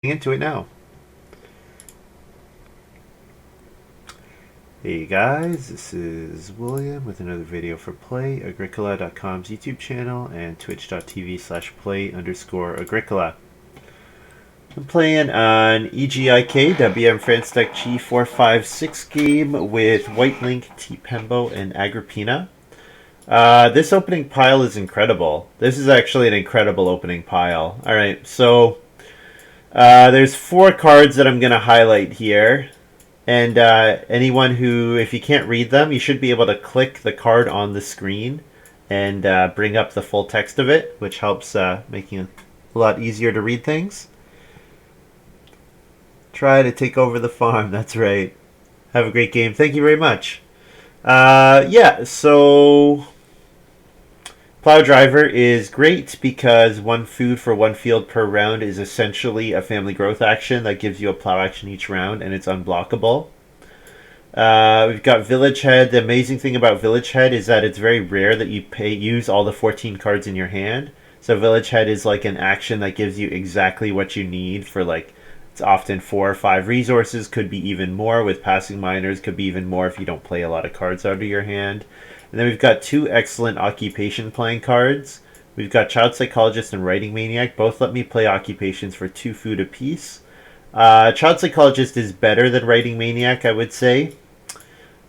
getting into it now. Hey guys, this is William with another video for Play-agricola.com's YouTube channel and twitch.tv/play_agricola. I'm playing an EGIK WM France Deck G456 game with whitelink, tpembo, and agrippina. This opening pile is incredible. This is actually an incredible opening pile. Alright, so there's 4 cards that I'm going to highlight here. And anyone who, if you can't read them, you should be able to click the card on the screen and bring up the full text of it, which helps making it a lot easier to read things. Try to take over the farm, that's right. Have a great game. Thank you very much. Yeah, so Plow Driver is great because 1 food for 1 field per round is essentially a family growth action that gives you a plow action each round, and it's unblockable. We've got Village Head. The amazing thing about Village Head is that it's very rare that you use all the 14 cards in your hand. So Village Head is like an action that gives you exactly what you need for, like, it's often 4 or 5 resources, could be even more with Passing Miners, could be even more if you don't play a lot of cards out of your hand. And then we've got 2 excellent occupation playing cards. We've got Child Psychologist and Writing Maniac. Both let me play occupations for 2 food apiece. Child Psychologist is better than Writing Maniac, I would say.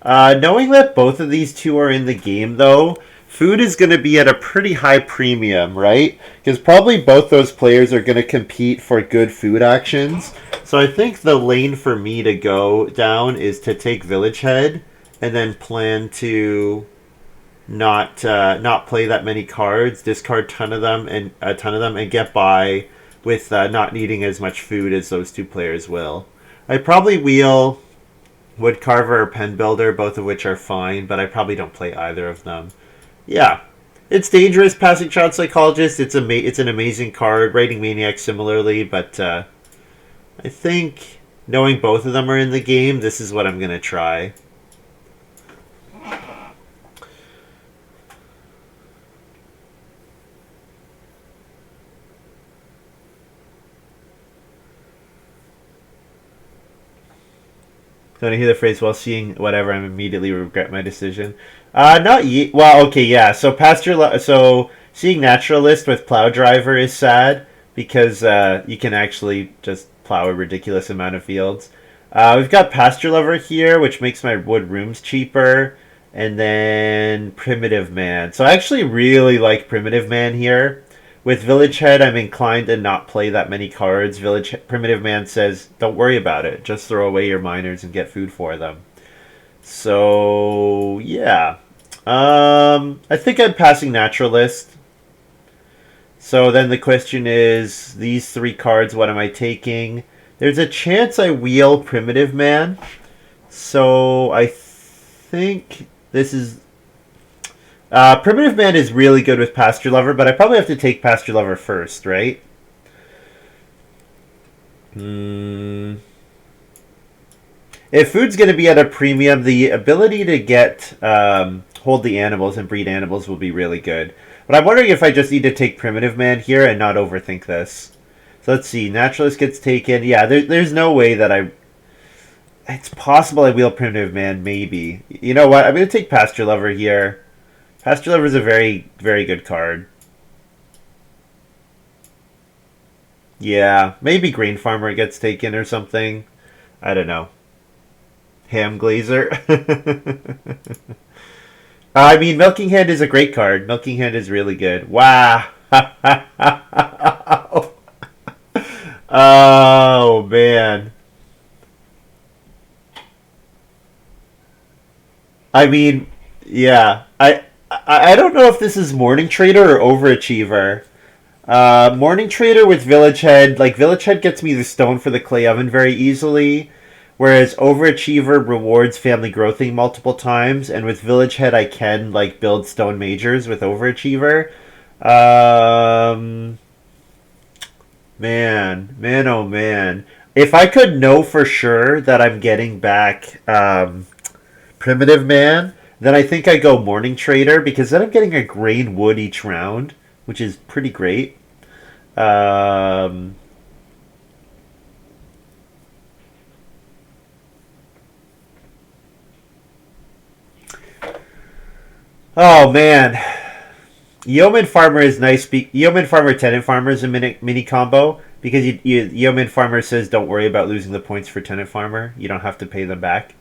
Knowing that both of these 2 are in the game, though, food is going to be at a pretty high premium, right? Because probably both those players are going to compete for good food actions. So I think the lane for me to go down is to take Village Head and then plan to not play that many cards, discard a ton of them, and get by with not needing as much food as those 2 players will. I probably wheel Woodcarver or Pen Builder, both of which are fine, but I probably don't play either of them. Yeah, it's dangerous. Passing Child Psychologist, it's an amazing card. Writing Maniac similarly, but I think knowing both of them are in the game, this is what I'm gonna try. Don't hear the phrase, while seeing whatever, I'm immediately regret my decision. Not yet. Well, okay, yeah. So seeing Naturalist with Plow Driver is sad because you can actually just plow a ridiculous amount of fields. We've got Pasture Lover here, which makes my wood rooms cheaper. And then Primitive Man. So I actually really like Primitive Man here. With Village Head, I'm inclined to not play that many cards. Primitive Man says, don't worry about it. Just throw away your miners and get food for them. So, yeah. I think I'm passing Naturalist. So then the question is, these 3 cards, what am I taking? There's a chance I wheel Primitive Man. So I think this is... Primitive Man is really good with Pasture Lover, but I probably have to take Pasture Lover first, right? If food's going to be at a premium, the ability to get hold the animals and breed animals will be really good. But I'm wondering if I just need to take Primitive Man here and not overthink this. So let's see. Naturalist gets taken. Yeah, there's no way that I... It's possible I wheel Primitive Man, maybe. You know what? I'm going to take Pasture Lover here. Pasture Lover is a very, very good card. Yeah, maybe Grain Farmer gets taken or something. I don't know. Ham Glazer. I mean, Milking Hand is a great card. Milking Hand is really good. Wow. Oh, man. I mean, yeah. I don't know if this is Morning Trader or Overachiever. Morning Trader with Village Head. Like, Village Head gets me the stone for the clay oven very easily. Whereas Overachiever rewards family growthing multiple times. And with Village Head, I can, like, build stone majors with Overachiever. Man, oh man. If I could know for sure that I'm getting back Primitive Man, then I think I go Morning Trader, because then I'm getting a grain wood each round, which is pretty great. Oh man, Yeoman Farmer is nice. Yeoman Farmer Tenant Farmer is a mini combo because Yeoman Farmer says don't worry about losing the points for Tenant Farmer. You don't have to pay them back.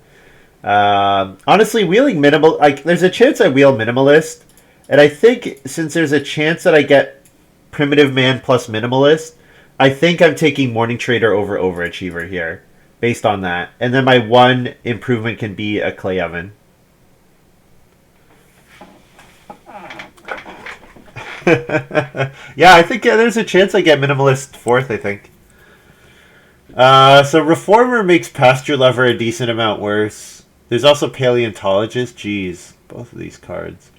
Honestly, wheeling minimal, like there's a chance I wheel minimalist, and I think since there's a chance that I get Primitive Man plus minimalist, I think I'm taking Morning Trader over Overachiever here, based on that. And then my one improvement can be a clay oven. Yeah, I think there's a chance I get minimalist fourth. I think. So Reformer makes Pasture Lover a decent amount worse. There's also Paleontologist. Jeez, both of these cards.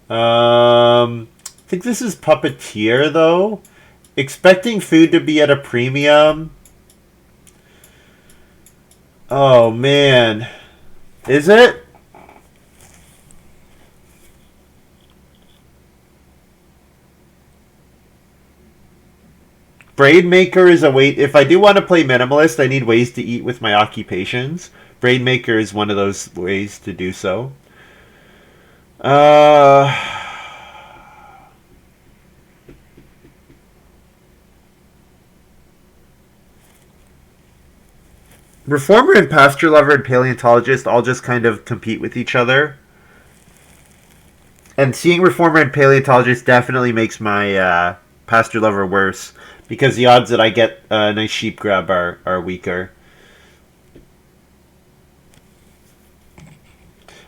I think this is Puppeteer though. Expecting food to be at a premium. Oh man, is it? Braid Maker is a way. If I do want to play minimalist, I need ways to eat with my occupations. Braid Maker is one of those ways to do so. Reformer and Pasture Lover and Paleontologist all just kind of compete with each other. And seeing Reformer and Paleontologist definitely makes my Pasture Lover worse because the odds that I get a nice sheep grab are weaker.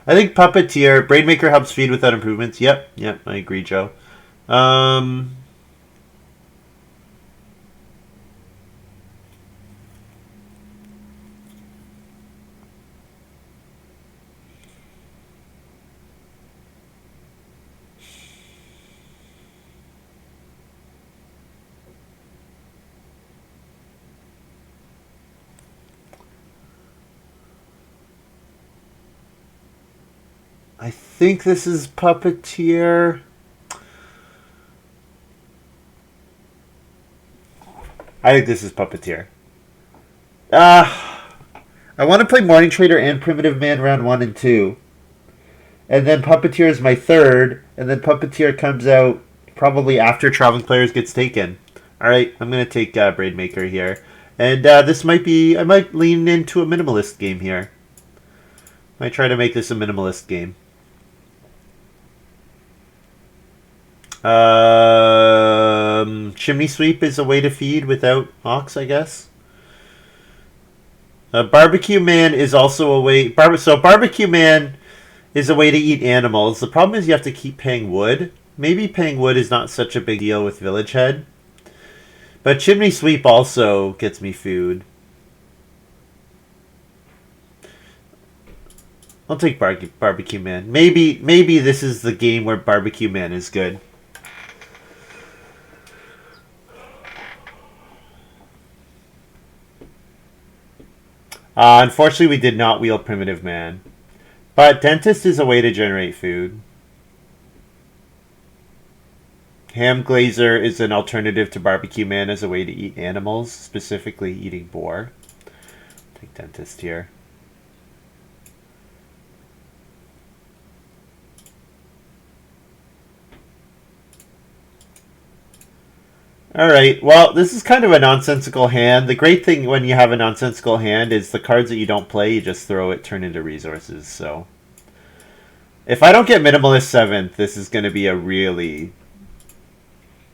I think Puppeteer, Braidmaker helps feed without improvements. Yep, I agree, Joe. I think this is Puppeteer. I think this is Puppeteer. I want to play Morning Trader and Primitive Man round 1 and 2. And then Puppeteer is my third. And then Puppeteer comes out probably after Traveling Players gets taken. Alright, I'm going to take Braidmaker here. And this might be... I might lean into a minimalist game here. Might try to make this a minimalist game. Chimney Sweep is a way to feed without Ox, I guess. Barbecue Man is also a way... So Barbecue Man is a way to eat animals. The problem is you have to keep paying wood. Maybe paying wood is not such a big deal with Village Head. But Chimney Sweep also gets me food. I'll take Barbecue Man. Maybe this is the game where Barbecue Man is good. Unfortunately, we did not wheel Primitive Man. But Dentist is a way to generate food. Ham Glazer is an alternative to Barbecue Man as a way to eat animals, specifically eating boar. Take Dentist here. Alright, well, this is kind of a nonsensical hand. The great thing when you have a nonsensical hand is the cards that you don't play, you just throw it, turn into resources, so... If I don't get Minimalist 7th, this is going to be a really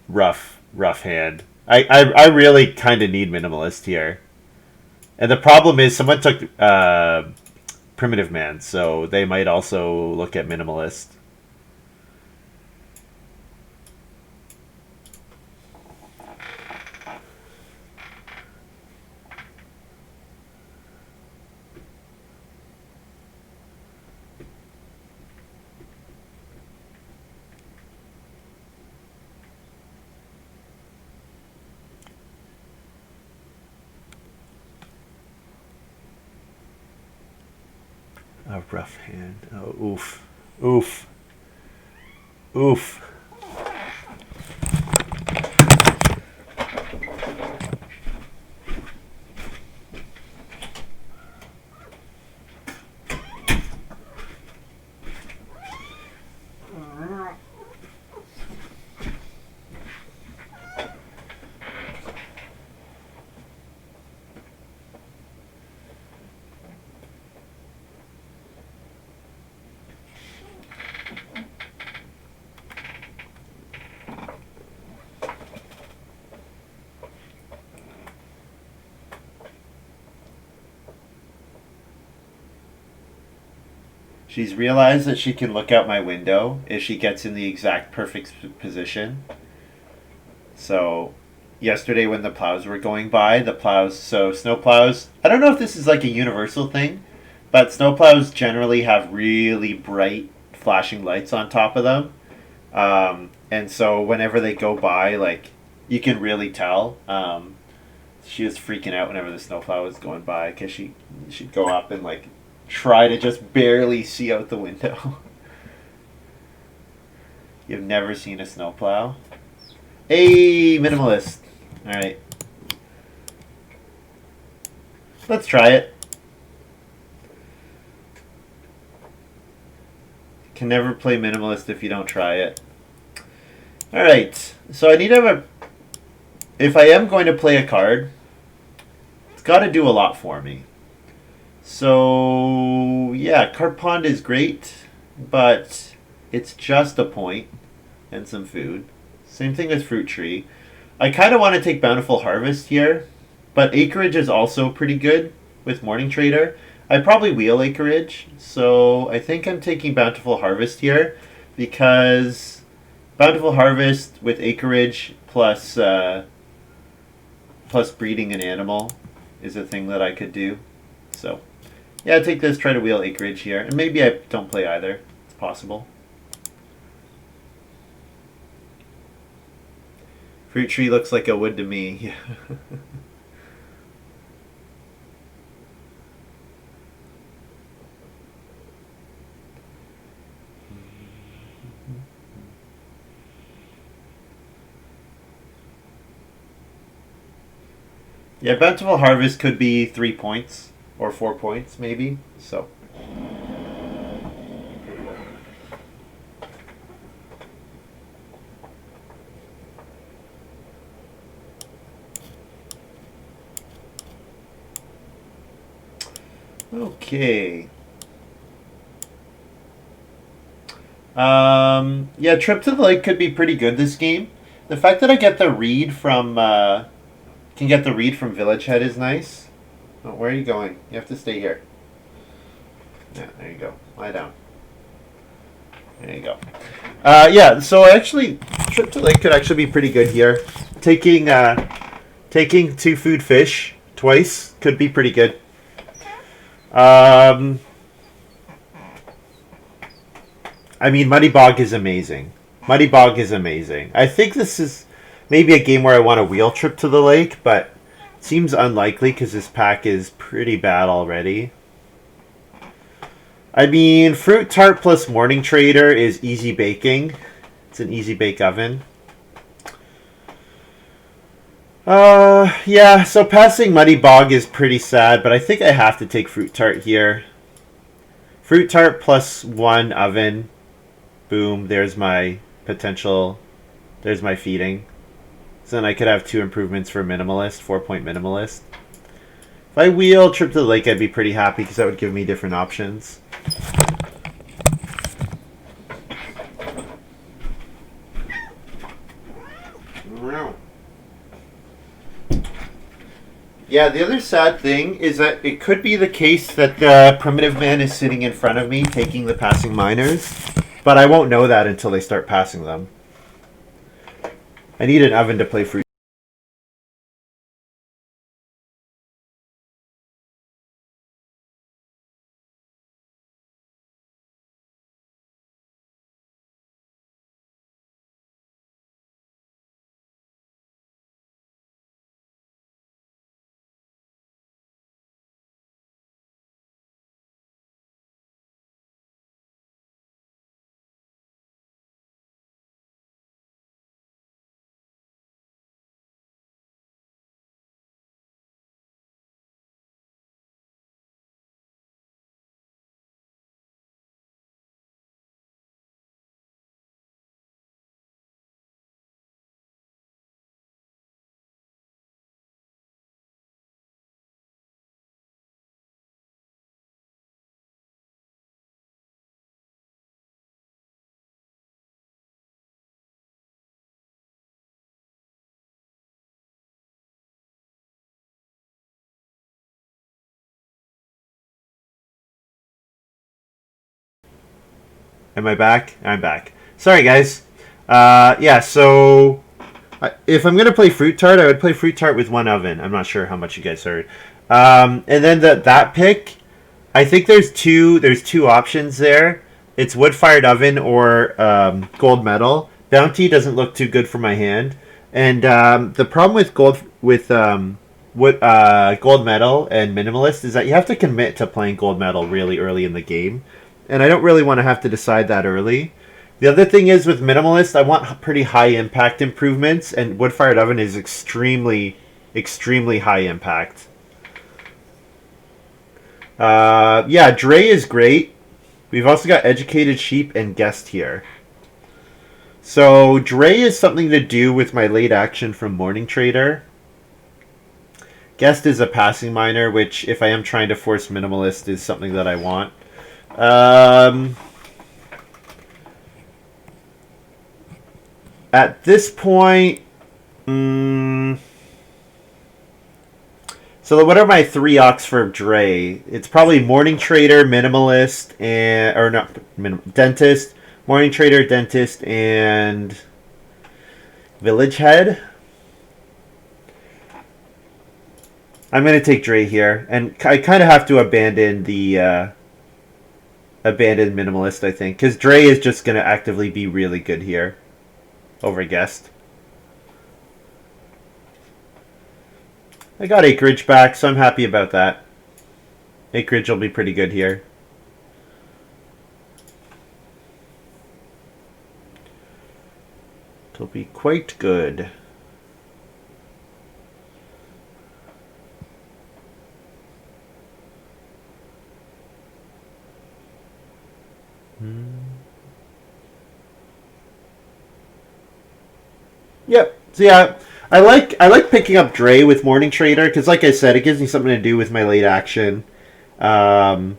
rough hand. I really kind of need Minimalist here. And the problem is someone took Primitive Man, so they might also look at Minimalist. A rough hand. Oh, oof. Oof. Oof. She's realized that she can look out my window if she gets in the exact perfect position. So, yesterday when the plows were going by, so snow plows, I don't know if this is like a universal thing, but snow plows generally have really bright flashing lights on top of them. And so whenever they go by, like, you can really tell. She was freaking out whenever the snowplow was going by because she'd go up and like try to just barely see out the window. You've never seen a snowplow? Hey, minimalist. All right, let's try it. Can never play minimalist if you don't try it. All right, so I need to have a. If I am going to play a card, it's got to do a lot for me. So yeah, card pond is great, but it's just a point and some food. Same thing with fruit tree. I kind of want to take bountiful harvest here, but acreage is also pretty good with morning trader. I probably wheel acreage, so I think I'm taking bountiful harvest here because bountiful harvest with acreage plus breeding an animal is a thing that I could do. So yeah, I take this, try to wheel acreage here, and maybe I don't play either. It's possible. Fruit tree looks like a wood to me. Yeah, bountiful harvest could be 3 points or 4 points maybe. So okay. Yeah, trip to the lake could be pretty good this game. The fact that I get the read from can get the read from Village Head is nice. Oh, where are you going? You have to stay here. Yeah, there you go. Lie down. There you go. Yeah, so actually, trip to lake could actually be pretty good here. Taking two food fish twice could be pretty good. Um, I mean, Muddy Bog is amazing. Muddy Bog is amazing. I think this is maybe a game where I want a wheel trip to the lake, but it seems unlikely because this pack is pretty bad already. I mean, Fruit Tart plus Morning Trader is easy baking. It's an easy bake oven. Yeah, so passing Muddy Bog is pretty sad, but I think I have to take Fruit Tart here. Fruit Tart plus one oven. Boom, there's my potential. There's my feeding. So then I could have two improvements for minimalist, 4 point minimalist. If I wheel trip to the lake, I'd be pretty happy because that would give me different options. Yeah, the other sad thing is that it could be the case that the primitive man is sitting in front of me taking the passing miners, but I won't know that until they start passing them. I need an oven to play fruit. Am I back? I'm back. Sorry, guys. Yeah, so if I'm going to play Fruit Tart, I would play Fruit Tart with one oven. I'm not sure how much you guys heard. And then that pick, I think there's two options there. It's wood-fired oven or gold medal. Bounty doesn't look too good for my hand. And the problem with gold medal and minimalist is that you have to commit to playing gold medal really early in the game, and I don't really want to have to decide that early. The other thing is with minimalist, I want pretty high impact improvements, and wood fired oven is extremely high impact. Yeah, Dre is great. We've also got educated sheep and guest here. So Dre is something to do with my late action from Morning Trader. Guest is a passing miner, which if I am trying to force minimalist is something that I want. At this point, so what are my three ox for Dre? It's probably Morning Trader, Minimalist, Dentist, Morning Trader, Dentist, and Village Head. I'm going to take Dre here, and I kind of have to abandon the abandoned Minimalist, I think, because Dre is just going to actively be really good here over Guest. I got acreage back, so I'm happy about that. Acreage will be pretty good here. It'll be quite good. Yep. So yeah, I like picking up Dre with Morning Trader because, like I said, it gives me something to do with my late action. Knowing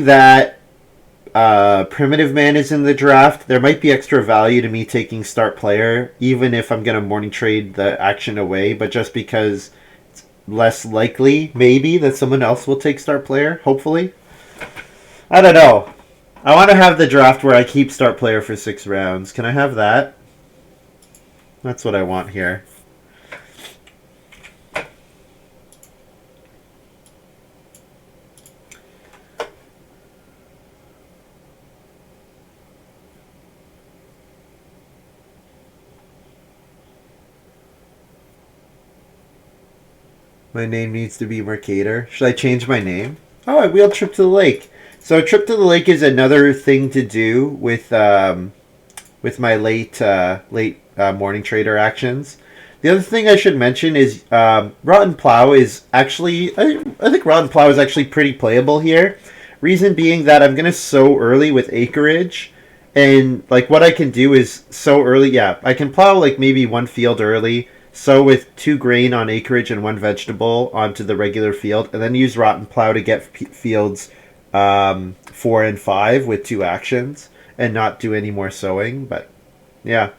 that Primitive Man is in the draft, there might be extra value to me taking start player, even if I'm going to Morning Trade the action away, but just because it's less likely, maybe, that someone else will take start player, hopefully. I don't know. I want to have the draft where I keep start player for 6 rounds. Can I have that? That's what I want here. My name needs to be Mercator. Should I change my name? Oh, I wheeled Trip to the Lake. So Trip to the Lake is another thing to do with my late Morning Trader actions. The other thing I should mention is Rotten Plow is actually I think Rotten Plow is actually pretty playable here. Reason being that I'm gonna sow early with acreage, and like what I can do is sow early. Yeah, I can plow like maybe one field early, sow with 2 grain on acreage and 1 vegetable onto the regular field, and then use Rotten Plow to get fields 4 and 5 with 2 actions and not do any more sowing. But yeah,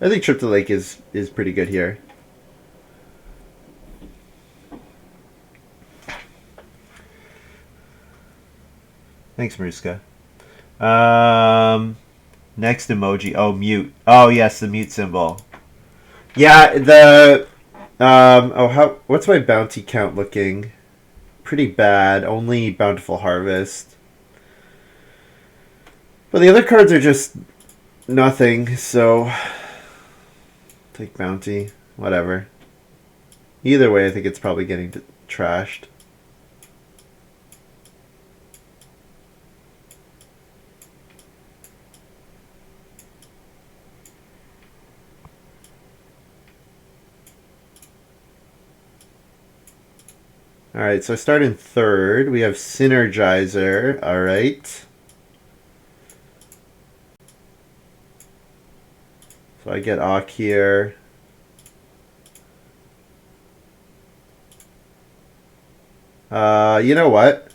I think Trip to the Lake is pretty good here. Thanks, Maruska. Next emoji. Oh, mute. Oh, yes, the mute symbol. Yeah, the what's my bounty count looking? Pretty bad. Only Bountiful Harvest. But the other cards are just nothing, so take Bounty. Whatever. Either way, I think it's probably getting trashed. Alright, so I start in 3rd. We have Synergizer. Alright. So I get Auk here. You know what?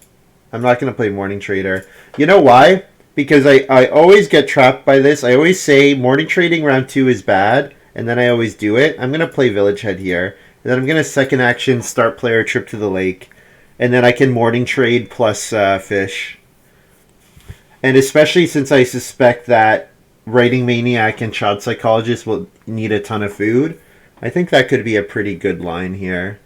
I'm not going to play Morning Trader. You know why? Because I always get trapped by this. I always say Morning Trading round 2 is bad, and then I always do it. I'm going to play Village Head here. And then I'm going to second action, start player, Trip to the Lake. And then I can morning trade plus fish. And especially since I suspect that writing maniac and child psychologist will need a ton of food, I think that could be a pretty good line here.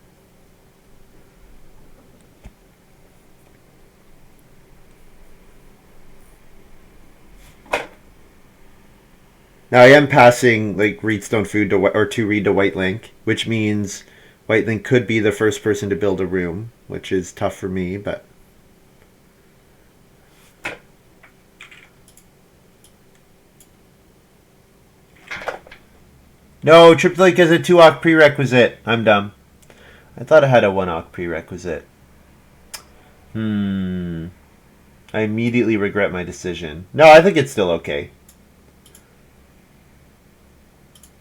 Now I am passing like Reedstone food to or to read to whitelink, which means whitelink could be the first person to build a room, which is tough for me, but no, triple link is a 2-awk prerequisite. I'm dumb. I thought I had a 1-awk prerequisite. I immediately regret my decision. No, I think it's still okay.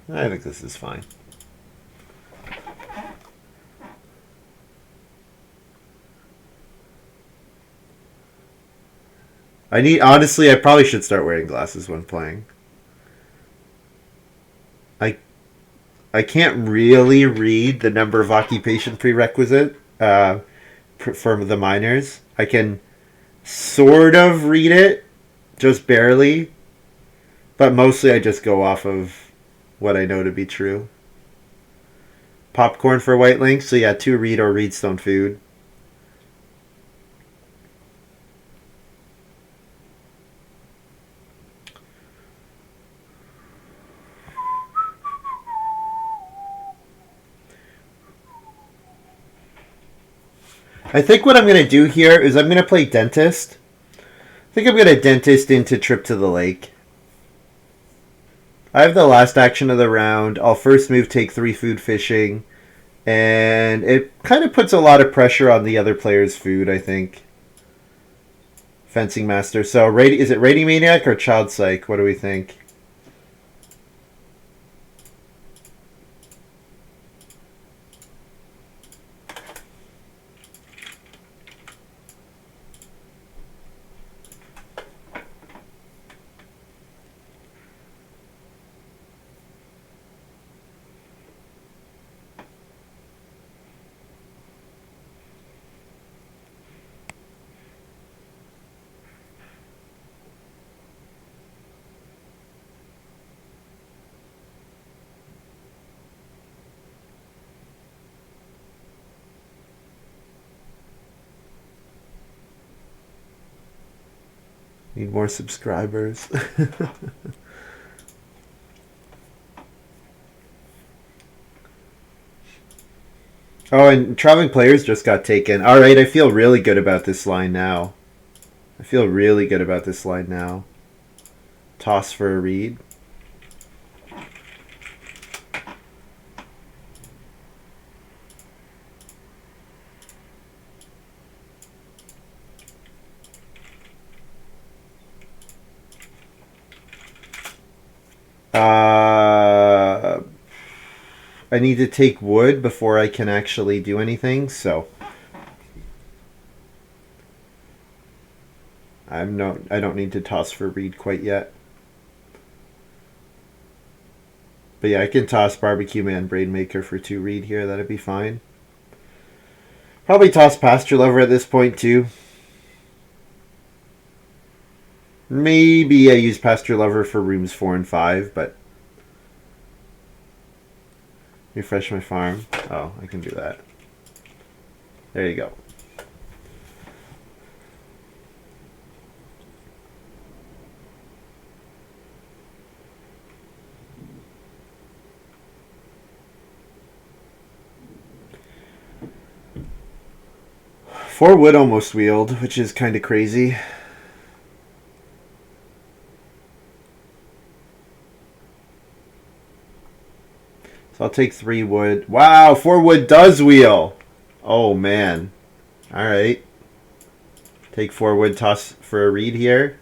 I think this is fine. Honestly, I probably should start wearing glasses when playing. I can't really read the number of occupation prerequisite for the minors. I can sort of read it, just barely, but mostly I just go off of what I know to be true. Popcorn for whitelink, so yeah, 2 reed or reedstone food. I think what I'm going to do here is I'm going to play dentist. I think I'm going to dentist into trip to the lake. I have the last action of the round. I'll first move take 3 food fishing. And it kind of puts a lot of pressure on the other player's food, I think. Fencing master. So is it rating maniac or child psych? What do we think? Need more subscribers. Oh, and traveling players just got taken. All right, I feel really good about this line now. I feel really good about this line now. Toss for a read. I need to take wood before I can actually do anything, so I don't need to toss for reed quite yet. But yeah, I can toss Barbecue Man Braid Maker for 2 reed here. That'd be fine. Probably toss Pasture Lover at this point too. Maybe I use Pasture Lover for rooms 4 and 5, but refresh my farm. Oh, I can do that. There you go. Four wood almost wheeled, which is kind of crazy. So I'll take 3 wood. Wow, 4 wood does wheel. Oh, man. All right. Take 4 wood, toss for a reed here.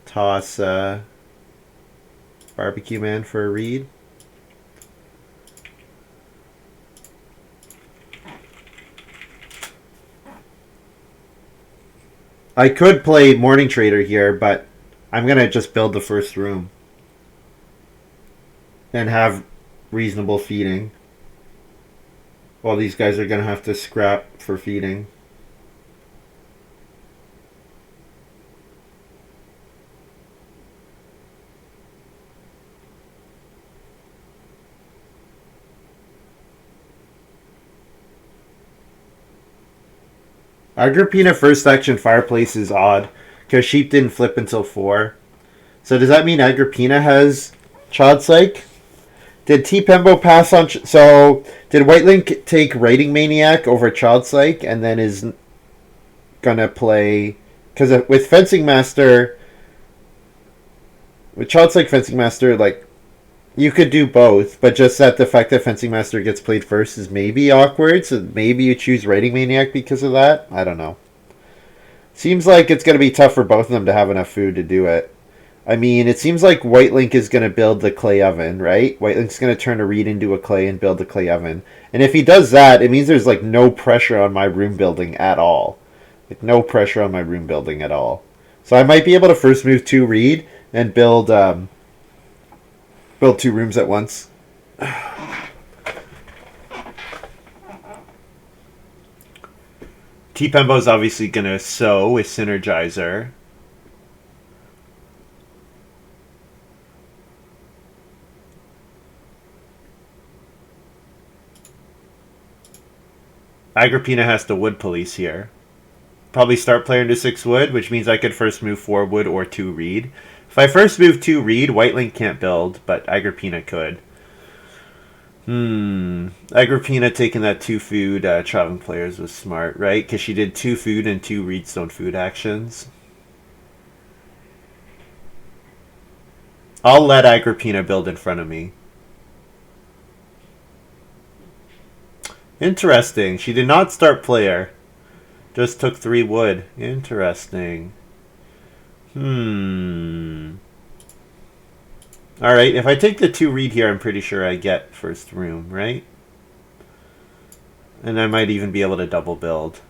Toss Barbecue Man for a reed. I could play Morning Trader here, but I'm going to just build the first room. And have reasonable feeding. Well, these guys are going to have to scrap for feeding. Agrippina first action fireplace is odd because sheep didn't flip until 4. So does that mean Agrippina has Child Psych? Did tpembo pass on? So did whitelink take Writing Maniac over Child Psych and then is gonna play? Because with Fencing Master, with Child Psych Fencing Master, like you could do both, but just that the fact that Fencing Master gets played first is maybe awkward. So maybe you choose Writing Maniac because of that. I don't know. Seems like it's gonna be tough for both of them to have enough food to do it. I mean, it seems like whitelink is going to build the clay oven, right? Whitelink's going to turn a reed into a clay and build the clay oven. And if he does that, it means there's like no pressure on my room building at all. Like no pressure on my room building at all. So I might be able to first move 2 reed and build 2 rooms at once. tpembo's obviously going to sow with Synergizer. Agrippina has to wood police here. Probably start player into 6 wood, which means I could first move 4 wood or 2 reed. If I first move 2 reed, whitelink can't build, but Agrippina could. Agrippina taking that 2 food traveling players was smart, right? Because she did 2 food and 2 reedstone food actions. I'll let Agrippina build in front of me. Interesting. She did not start player. Just took 3 wood. Interesting. Alright, if I take the 2 reed here, I'm pretty sure I get first room, right? And I might even be able to double build.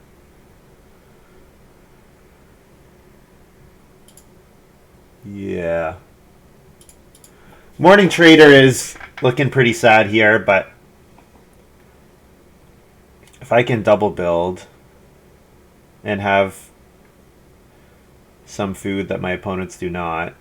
Yeah. Morning Trader is looking pretty sad here, but if I can double build and have some food that my opponents do not.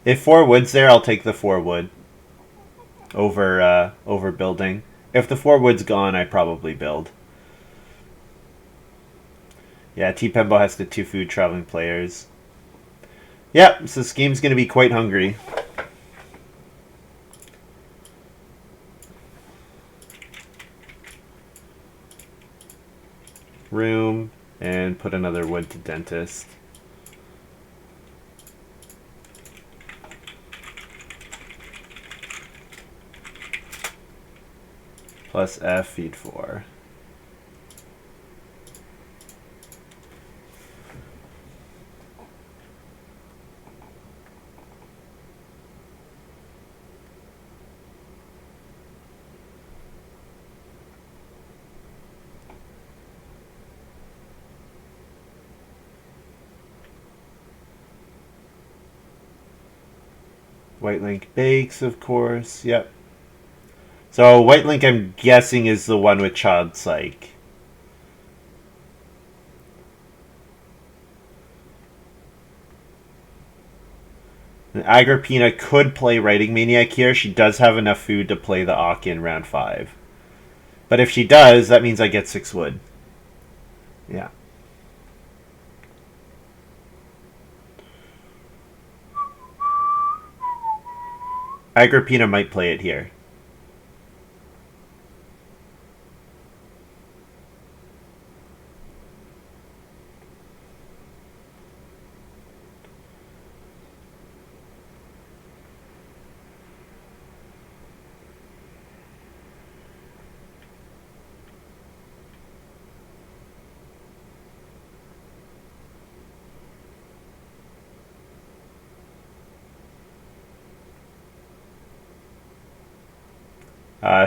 If 4 wood's there, I'll take the 4 wood over building. If the 4 wood's gone, I probably build. Yeah, tpembo has the 2 food traveling players. Yeah, so this game's going to be quite hungry. Room, and put another wood to dentist. Plus F, feed 4. Whitelink bakes, of course. Yep. So whitelink, I'm guessing, is the one with Child Psych. And Agrippina could play Writing Maniac here. She does have enough food to play the Auk in round 5. But if she does, that means I get 6 wood. Yeah. Agrippina might play it here.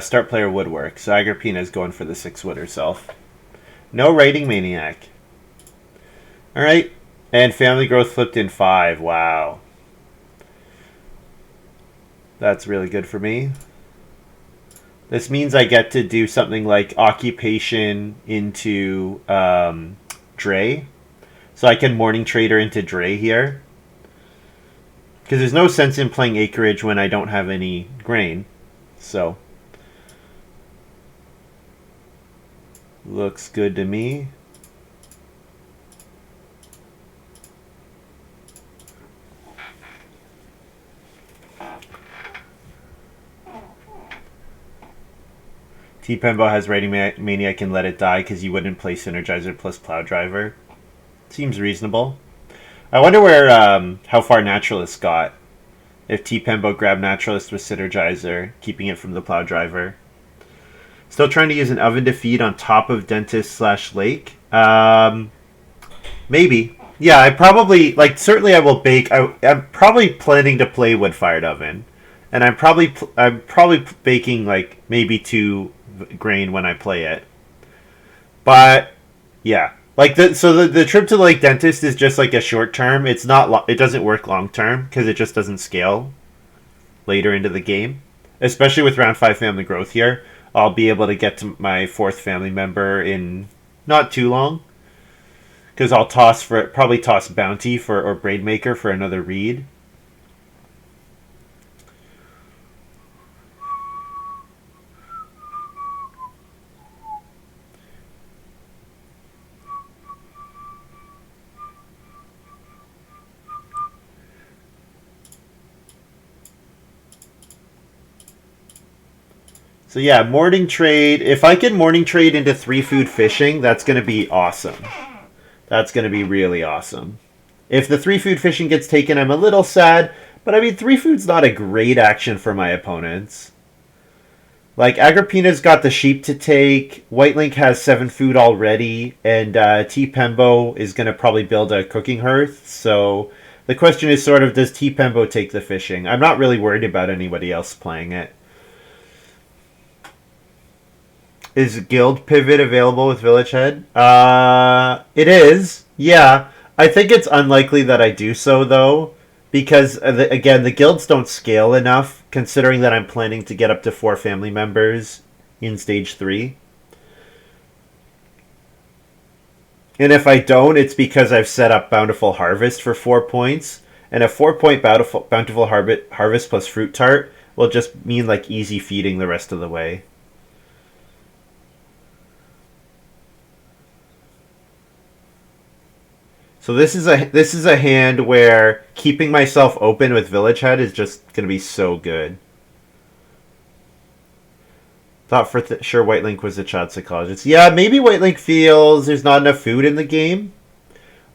Start player woodwork. So Agrippina is going for the 6 wood herself. No Writing Maniac. Alright. And family growth flipped in 5. Wow. That's really good for me. This means I get to do something like occupation into Dre. So I can morning trader into Dre here. Because there's no sense in playing acreage when I don't have any grain. So, looks good to me. tpembo has Writing Mania, can let it die because you wouldn't play Synergizer plus Plow Driver. Seems reasonable. I wonder where how far Naturalist got. If tpembo grabbed Naturalist with Synergizer, keeping it from the Plow Driver. Still trying to use an oven to feed on top of Dentist / Lake. Maybe. Yeah, I probably certainly I will bake. I'm probably planning to play wood fired oven, and I'm probably baking like maybe 2 grain when I play it. But yeah, like the trip to Lake Dentist is just like a short term. It's not it doesn't work long term because it just doesn't scale later into the game, especially with round 5 family growth here. I'll be able to get to my 4th family member in not too long. Because I'll probably toss Bounty or Braidmaker for another read. So yeah, morning trade. If I can morning trade into 3 food fishing, that's going to be awesome. That's going to be really awesome. If the 3 food fishing gets taken, I'm a little sad. But I mean, 3 food's not a great action for my opponents. Like, Agrippina's got the sheep to take. Whitelink has 7 food already. And tpembo is going to probably build a cooking hearth. So the question is sort of, does tpembo take the fishing? I'm not really worried about anybody else playing it. Is Guild Pivot available with Village Head? It is. Yeah. I think it's unlikely that I do so, though. Because, again, the guilds don't scale enough, considering that I'm planning to get up to 4 family members in Stage 3. And if I don't, it's because I've set up Bountiful Harvest for 4 points. And a 4-point Bountiful Harvest plus Fruit Tart will just mean, like, easy feeding the rest of the way. So this is a hand where keeping myself open with Village Head is just going to be so good. Thought for sure Whitelink was a child psychologist. Yeah, maybe Whitelink feels there's not enough food in the game.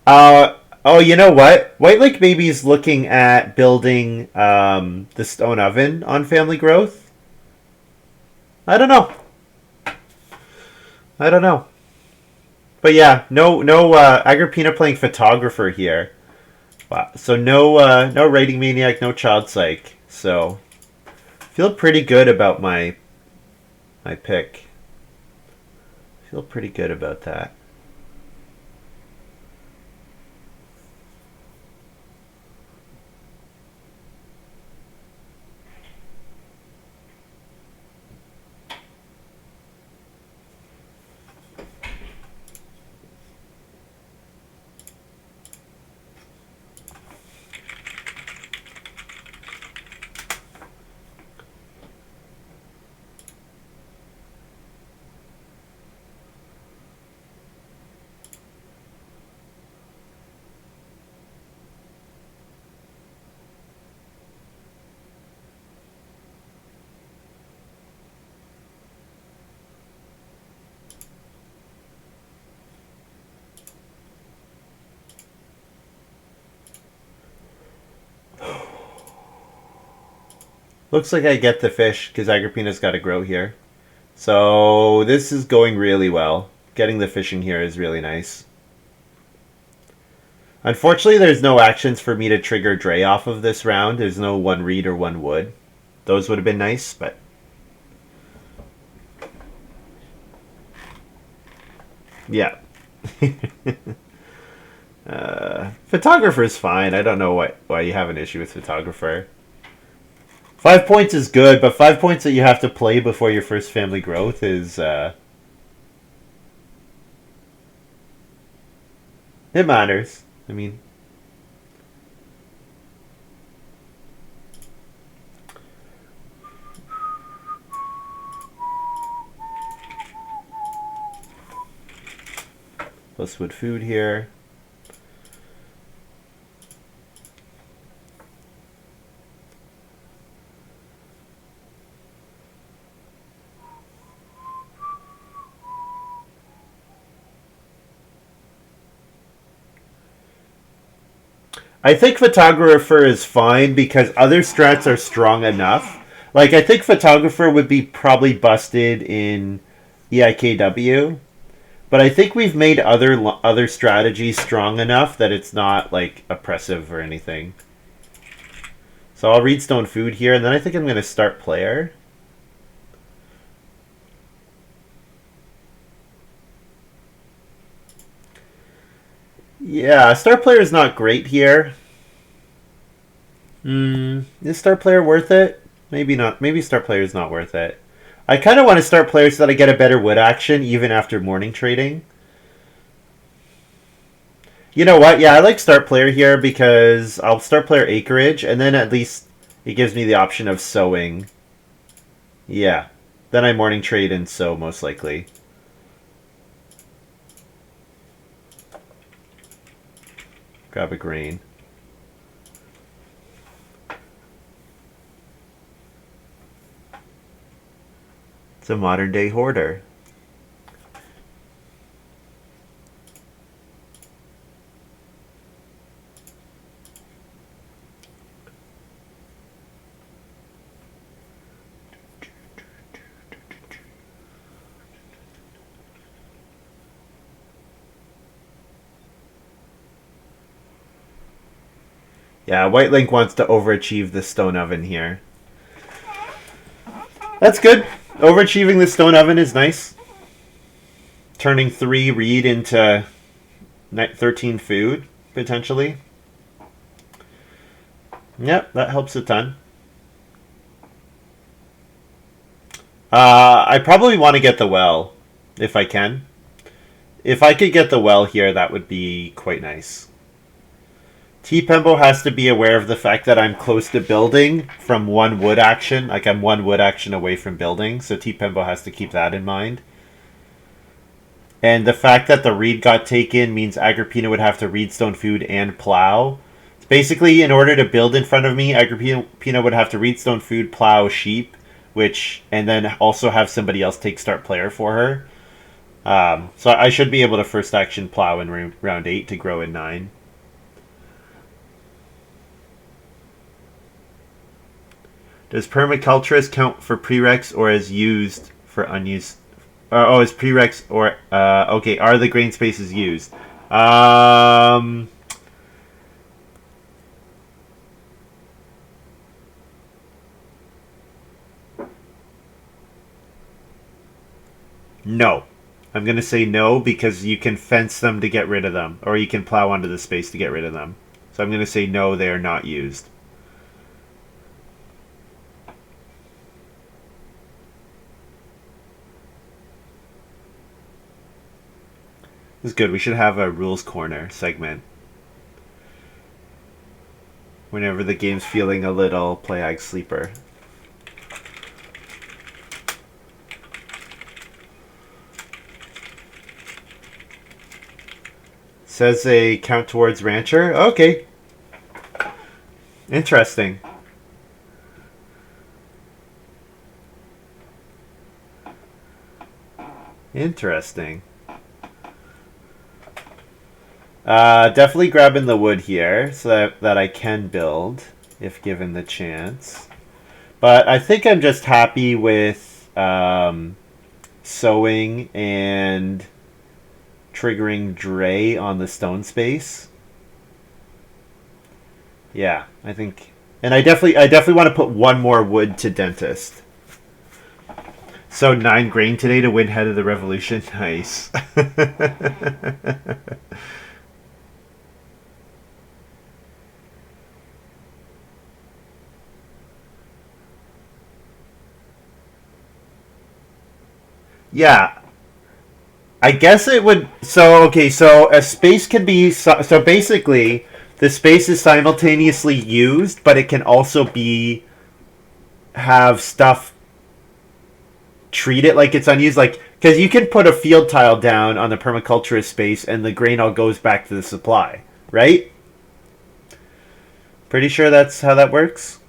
Oh, you know what? Whitelink maybe is looking at building the stone oven on family growth. I don't know. But yeah, no Agrippina playing photographer here. Wow. So no Writing Maniac, no Child Psych. So feel pretty good about my pick. Feel pretty good about that. Looks like I get the fish because Agrippina's got to grow here. So this is going really well. Getting the fishing here is really nice. Unfortunately, there's no actions for me to trigger Dre off of this round. There's no 1 reed or 1 wood. Those would have been nice, but... yeah. Photographer's fine. I don't know why you have an issue with photographer. 5 points is good, but 5 points that you have to play before your first family growth is it matters. I mean, plus wood food here. I think photographer is fine because other strats are strong enough. Like I think photographer would be probably busted in EIKW, but I think we've made other strategies strong enough that it's not like oppressive or anything. So I'll read stone food here, and then I think I'm going to start player. Yeah, star player is not great here. Is star player worth it? Maybe not. Maybe star player is not worth it. I kind of want to start player so that I get a better wood action even after morning trading. You know what? Yeah, I like start player here because I'll start player acreage, and then at least it gives me the option of sowing. Yeah. Then I morning trade and sow most likely. Grab a grain. It's a modern day hoarder. Yeah, whitelink wants to overachieve the stone oven here. That's good. Overachieving the stone oven is nice. Turning 3 reed into 13 food, potentially. Yep, that helps a ton. I probably want to get the well, if I can. If I could get the well here, that would be quite nice. tpembo has to be aware of the fact that I'm close to building from one wood action. Like I'm one wood action away from building, so tpembo has to keep that in mind. And the fact that the reed got taken means Agrippina would have to reed stone food and plow. Basically, in order to build in front of me, Agrippina would have to reed stone food, plow, sheep, and then also have somebody else take start player for her. So I should be able to first action plow in round 8 to grow in 9. Does permaculturist count for prereqs or as used for unused? As prereqs or okay? Are the grain spaces used? No. I'm going to say no because you can fence them to get rid of them, or you can plow onto the space to get rid of them. So I'm going to say no, they are not used. This is good. We should have a rules corner segment. Whenever the game's feeling a little play-ag sleeper. Says they count towards rancher. Okay. Interesting. Interesting. Definitely grabbing the wood here so that I can build if given the chance. But I think I'm just happy with sowing and triggering Dre on the stone space. Yeah, I think, and I definitely want to put one more wood to dentist. So 9 grain today to win head of the revolution. Nice. Yeah, I guess it would. So okay, so a space can be so basically the space is simultaneously used, but it can also be have stuff treat it like it's unused, like because you can put a field tile down on the permaculturist space and the grain all goes back to the supply, right? Pretty sure that's how that works.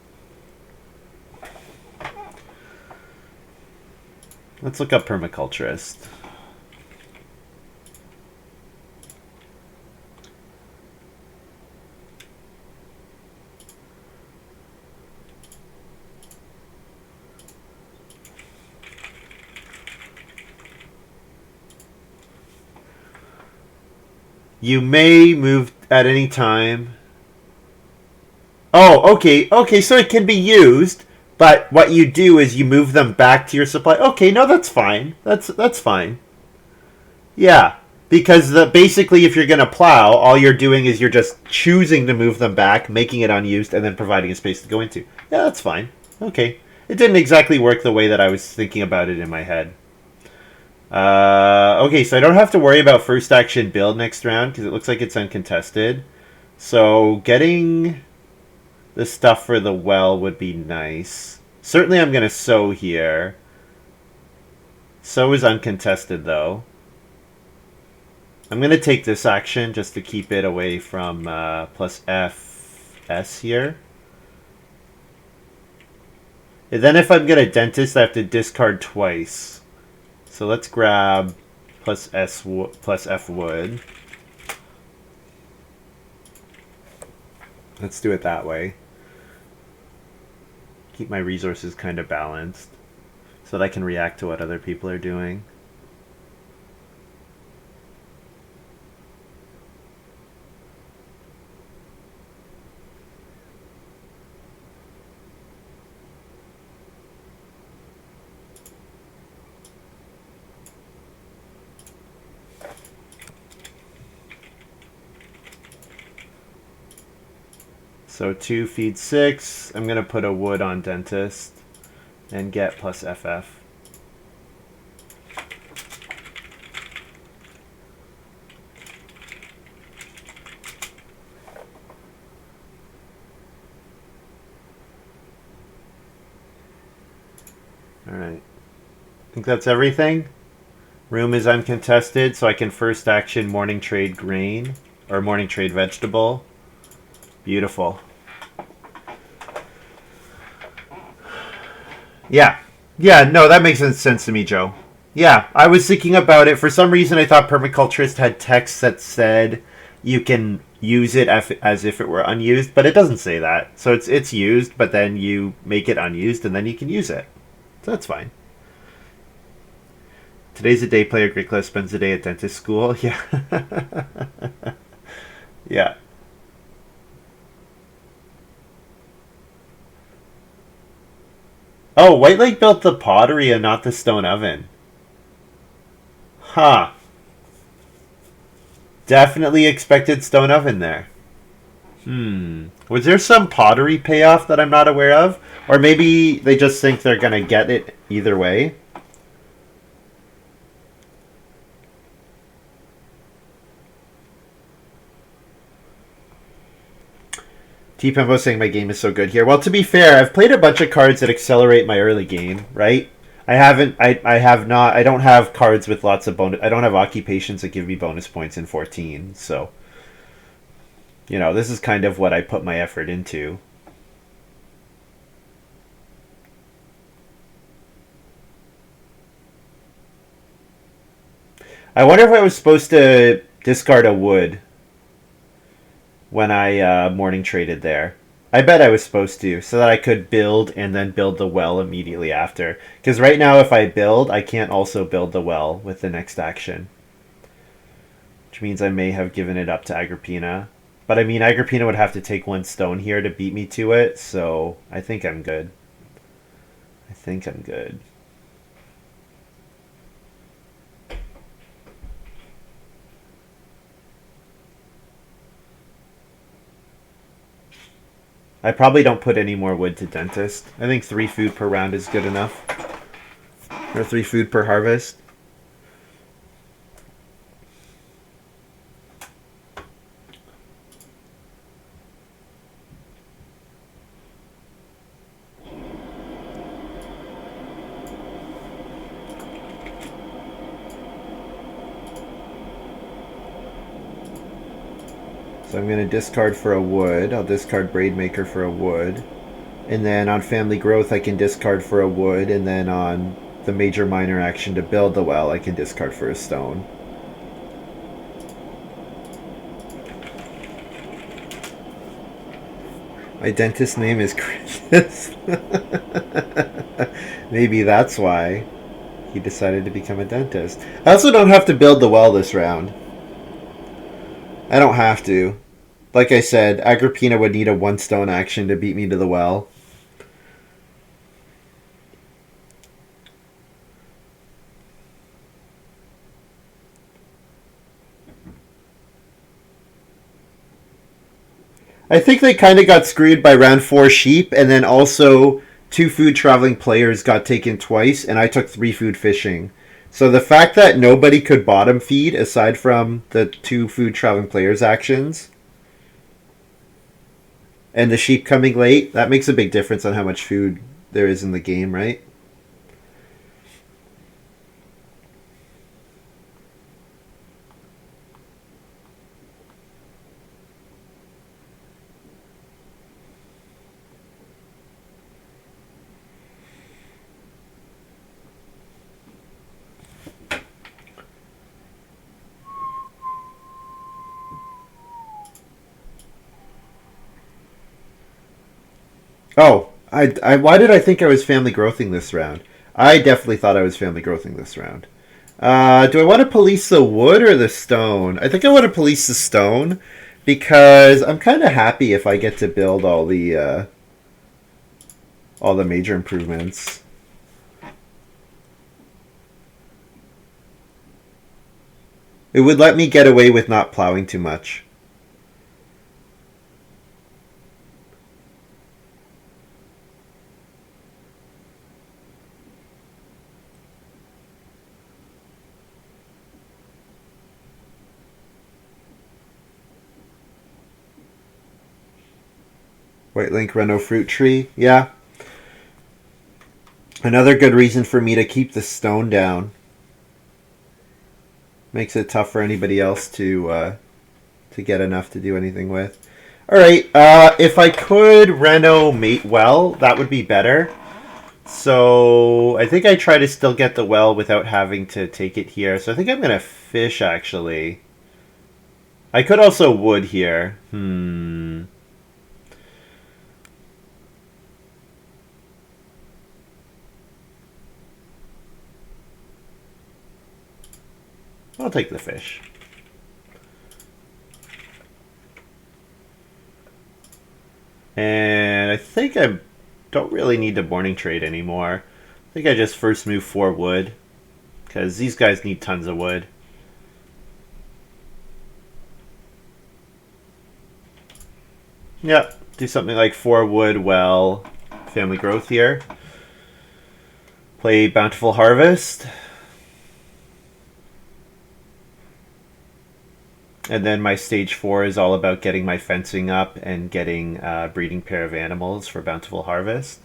Let's look up permaculturist. You may move at any time. Oh, okay, okay, so it can be used, but what you do is you move them back to your supply. Okay, no, that's fine. That's fine. Yeah, because basically, if you're gonna plow, all you're doing is you're just choosing to move them back, making it unused, and then providing a space to go into. Yeah, that's fine. Okay, it didn't exactly work the way that I was thinking about it in my head. Okay, so I don't have to worry about first action build next round because it looks like it's uncontested. So getting the stuff for the well would be nice. Certainly I'm going to sow here. Sow is uncontested though. I'm going to take this action just to keep it away from plus FS here. And then if I'm going to dentist, I have to discard twice. So let's grab plus F wood. Let's do it that way. Keep my resources kind of balanced so that I can react to what other people are doing. So 2 feed 6. I'm going to put a wood on dentist and get plus FF. Alright. I think that's everything. Room is uncontested, so I can first action morning trade grain or morning trade vegetable. Beautiful. Yeah. Yeah, no, that makes sense to me, Joe. Yeah, I was thinking about it. For some reason, I thought permaculturist had text that said you can use it as if it were unused, but it doesn't say that. So it's used, but then you make it unused, and then you can use it. So that's fine. Today's the day Play-agricola spends the day at dentist school. Yeah. Yeah. Oh, whitelink built the pottery and not the stone oven. Huh. Definitely expected stone oven there. Was there some pottery payoff that I'm not aware of? Or maybe they just think they're going to get it either way? tpembo saying my game is so good here. Well, to be fair, I've played a bunch of cards that accelerate my early game, right? I don't have cards with lots of bonus. I don't have occupations that give me bonus points in 14. So, this is kind of what I put my effort into. I wonder if I was supposed to discard a wood when I morning traded there. I bet I was supposed to, so that I could build and then build the well immediately after. Because right now, if I build, I can't also build the well with the next action. Which means I may have given it up to Agrippina. But I mean, Agrippina would have to take 1 stone here to beat me to it, so I think I'm good. I think I'm good. I probably don't put any more wood to dentist. I think 3 food per round is good enough. Or 3 food per harvest. So I'm going to discard for a wood. I'll discard Braidmaker for a wood. And then on Family Growth, I can discard for a wood. And then on the major minor action to build the well, I can discard for a stone. My dentist name is Chris. Maybe that's why he decided to become a dentist. I also don't have to build the well this round. I don't have to. Like I said, Agrippina would need a one stone action to beat me to the well. I think they kind of got screwed by round 4 sheep, and then also 2 food traveling players got taken twice, and I took 3 food fishing. So the fact that nobody could bottom feed aside from the 2 food traveling players actions and the sheep coming late, that makes a big difference on how much food there is in the game, right? Oh, why did I think I was family growthing this round? I definitely thought I was family growthing this round. Do I want to police the wood or the stone? I think I want to police the stone because I'm kind of happy if I get to build all the major improvements. It would let me get away with not plowing too much. Whitelink Renault fruit tree. Yeah. Another good reason for me to keep the stone down. Makes it tough for anybody else to get enough to do anything with. All right. If I could Renault mate well, that would be better. So I think I try to still get the well without having to take it here. So I think I'm going to fish, actually. I could also wood here. I'll take the fish. And I think I don't really need the morning trade anymore. I think I just first move 4 wood, because these guys need tons of wood. Yep, do something like 4 wood, well, family growth here. Play Bountiful Harvest. And then my stage 4 is all about getting my fencing up and getting a breeding pair of animals for Bountiful Harvest.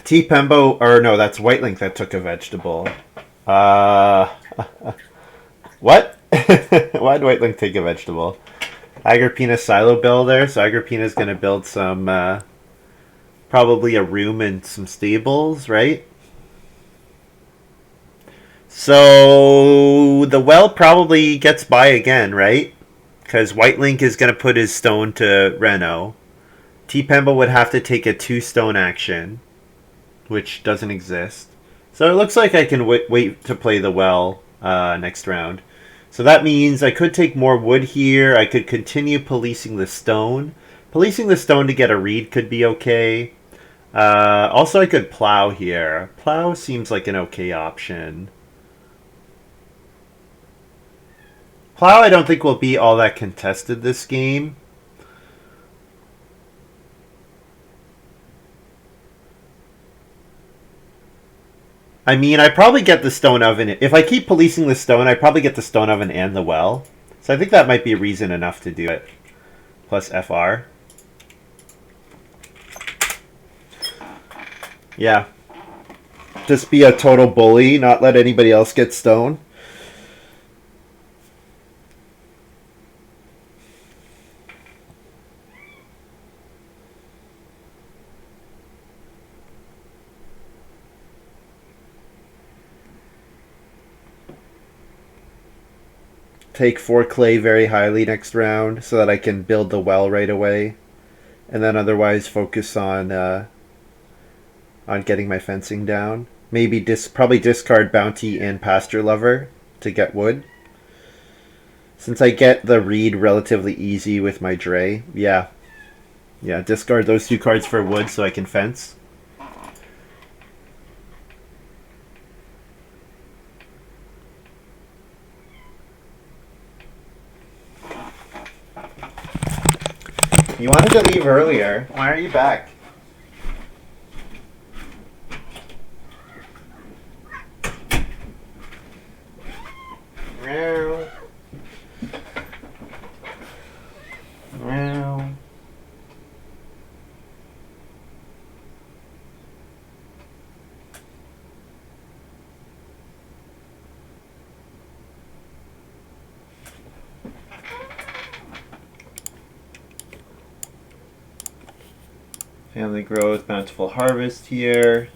tpembo, or no, that's whitelink that took a vegetable. Uh, what? Why did whitelink take a vegetable? Agrippina silo builder, so Agrippina's going to build some, probably a room and some stables, right? So the well probably gets by again, right? Because whitelink is going to put his stone to Reno. tpembo would have to take a 2 stone action, which doesn't exist. So it looks like I can wait to play the well next round. So that means I could take more wood here. I could continue policing the stone. Policing the stone to get a reed could be okay. Also, I could plow here. Plow seems like an okay option. Plow I don't think will be all that contested this game. I mean, I probably get the stone oven. If I keep policing the stone, I probably get the stone oven and the well. So I think that might be reason enough to do it. Plus FR. Yeah. Just be a total bully, not let anybody else get stone. Take 4 clay very highly next round so that I can build the well right away. And then otherwise focus on getting my fencing down. Maybe probably discard Bounty and Pasture Lover to get wood. Since I get the reed relatively easy with my Dre. Yeah. Yeah, discard those 2 cards for wood so I can fence. You wanted to leave earlier. Why aren't you back? Meow. Meow. Family growth, bountiful harvest here.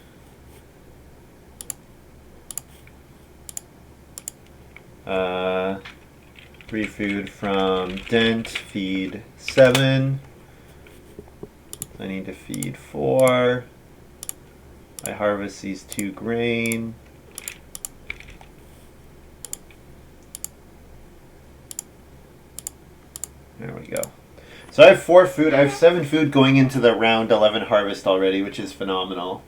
Free food from Dent, feed 7. I need to feed 4. I harvest these 2 grain. There we go. So I have 4 food. I have 7 food going into the round 11 harvest already, which is phenomenal.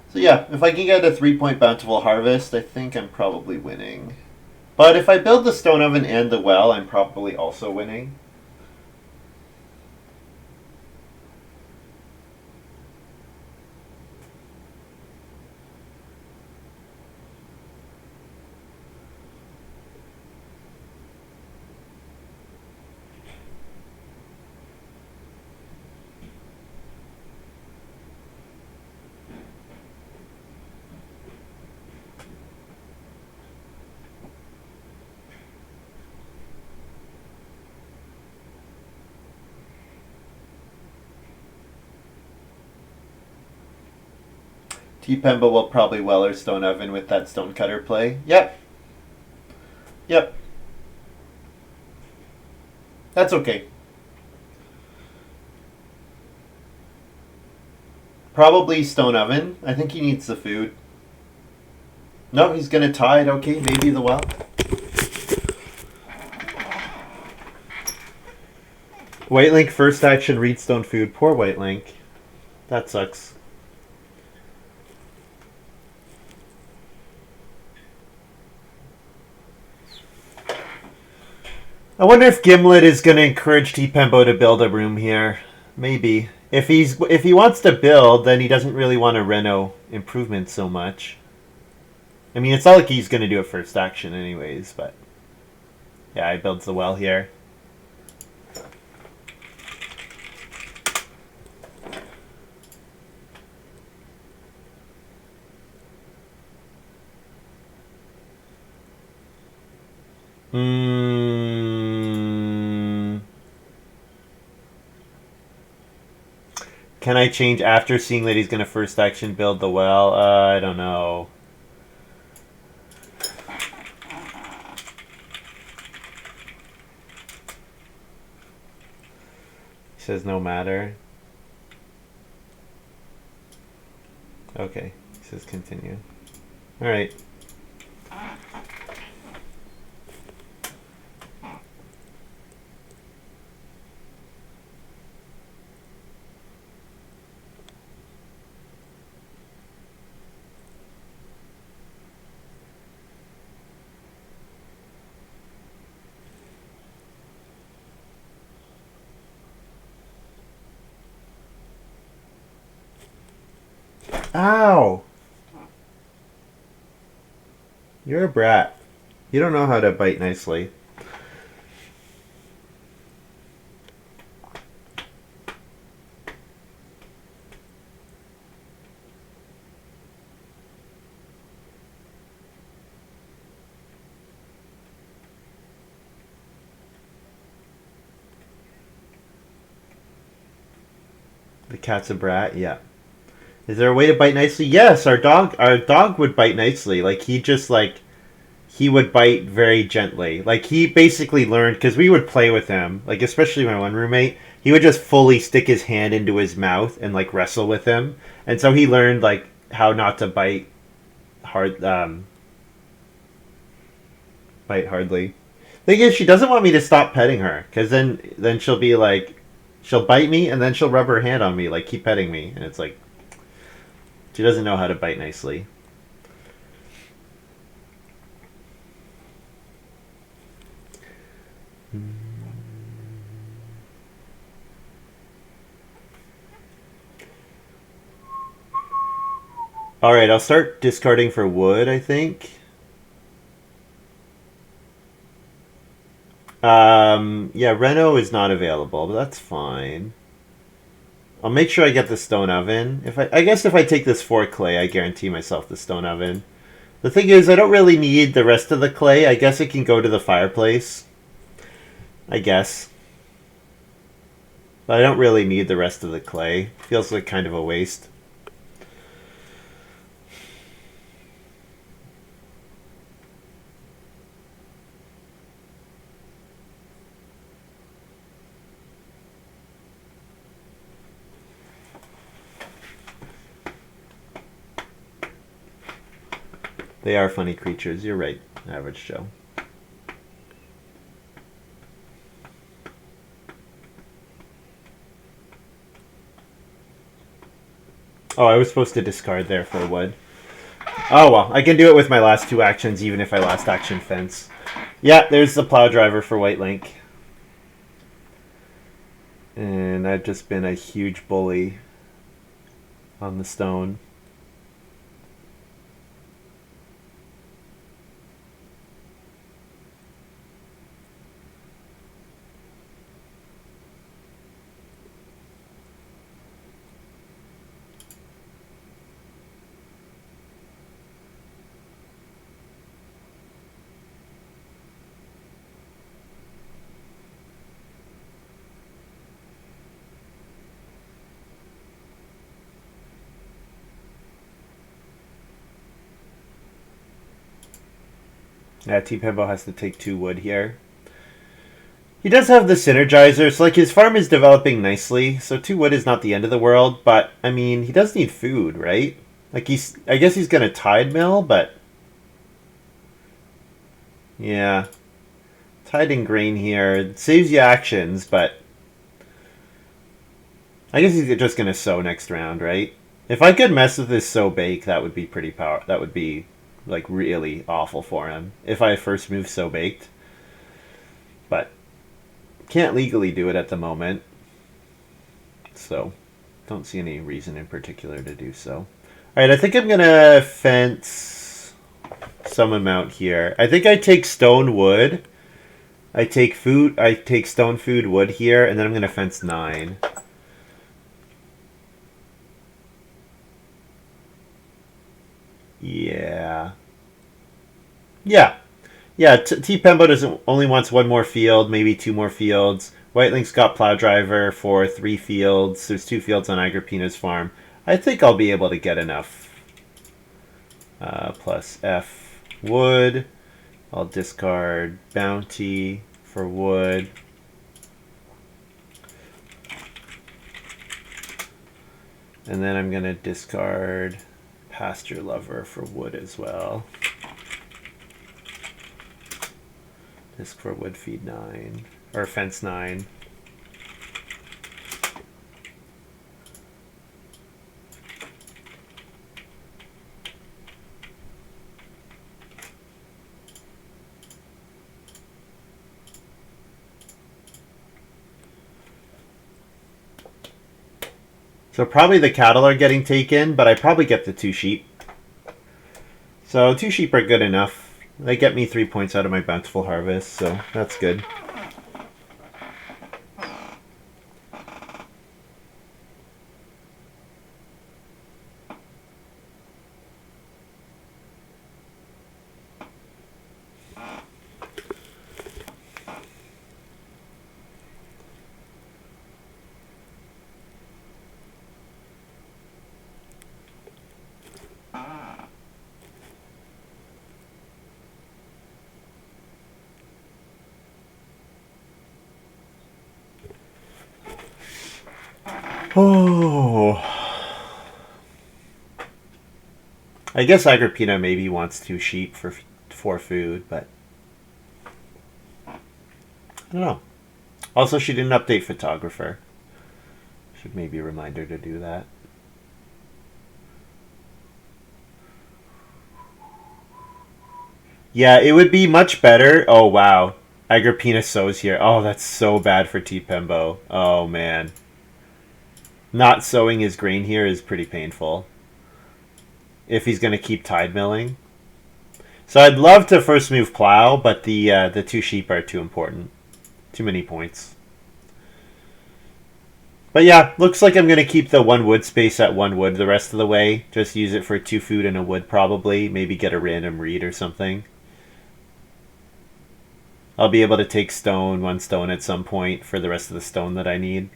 So yeah, if I can get a 3-point bountiful harvest, I think I'm probably winning. But if I build the stone oven and the well, I'm probably also winning. tpembo will probably Weller stone oven with that stone cutter play. Yep. Yep. That's okay. Probably stone oven. I think he needs the food. No, he's going to tide. Okay, maybe the well. Whitelink first action, read stone food. Poor Whitelink. That sucks. I wonder if Gimlet is going to encourage tpembo to build a room here. Maybe. If he wants to build, then he doesn't really want to reno improvements so much. I mean, it's not like he's going to do a first action anyways, but... Yeah, he builds the well here. Can I change after seeing that he's going to first action build the well? I don't know. He says no matter. Okay, he says continue. Alright. Ow! You're a brat. You don't know how to bite nicely. The cat's a brat? Yeah. Is there a way to bite nicely? Yes, our dog would bite nicely. Like he would bite very gently. Like he basically learned because we would play with him. Like especially my one roommate, he would just fully stick his hand into his mouth and like wrestle with him, and so he learned like how not to hard bite hardly. Thing is, she doesn't want me to stop petting her because then she'll be like, she'll bite me and then she'll rub her hand on me like keep petting me, and it's like she doesn't know how to bite nicely. All right, I'll start discarding for wood, I think. Yeah, Reno is not available, but that's fine. I'll make sure I get the stone oven. I guess if I take this 4 clay, I guarantee myself the stone oven. The thing is, I don't really need the rest of the clay. I guess it can go to the fireplace. I guess. But I don't really need the rest of the clay. Feels like kind of a waste. They are funny creatures. You're right, Average Joe. Oh, I was supposed to discard there for wood. Oh well, I can do it with my last 2 actions, even if I last action fence. Yeah, there's the plow driver for whitelink. And I've just been a huge bully on the stone. Yeah, tpembo has to take 2 wood here. He does have the synergizer, so like his farm is developing nicely, so 2 wood is not the end of the world, but I mean he does need food, right? Like I guess he's gonna tide mill, but yeah. Tiding grain here. It saves you actions, but I guess he's just gonna sow next round, right? If I could mess with this sow bake, that would be pretty power. That would be like really awful for him if I first move sow baked. But can't legally do it at the moment, so don't see any reason in particular to do so. All right, I think I'm gonna fence some amount here. I think I take stone wood. I take food. I take stone food wood here, and then I'm gonna fence 9. Yeah. Yeah. Yeah, tpembo doesn't only wants 1 more field, maybe 2 more fields. Whitelink's got plow driver for 3 fields. There's 2 fields on Agrippina's farm. I think I'll be able to get enough. Plus F wood. I'll discard bounty for wood. And then I'm going to discard pasture lover for wood as well. Disc for wood feed 9. Or fence 9. So So probably the cattle are getting taken, but I probably get the 2 sheep. So 2 sheep are good enough. They get me 3 points out of my bountiful harvest, so that's good. Oh, I guess Agrippina maybe wants 2 sheep for food, but I don't know. Also, she didn't update photographer. Should maybe remind her to do that. Yeah, it would be much better. Oh wow, Agrippina sows here. Oh, that's so bad for tpembo. Oh man, not sowing his grain here is pretty painful. If he's gonna keep tide milling. So I'd love to first move plow, but the 2 sheep are too important. Too many points. But yeah, looks like I'm going to keep the 1 wood space at 1 wood the rest of the way. Just use it for 2 food and a wood probably. Maybe get a random reed or something. I'll be able to take 1 stone at some point for the rest of the stone that I need.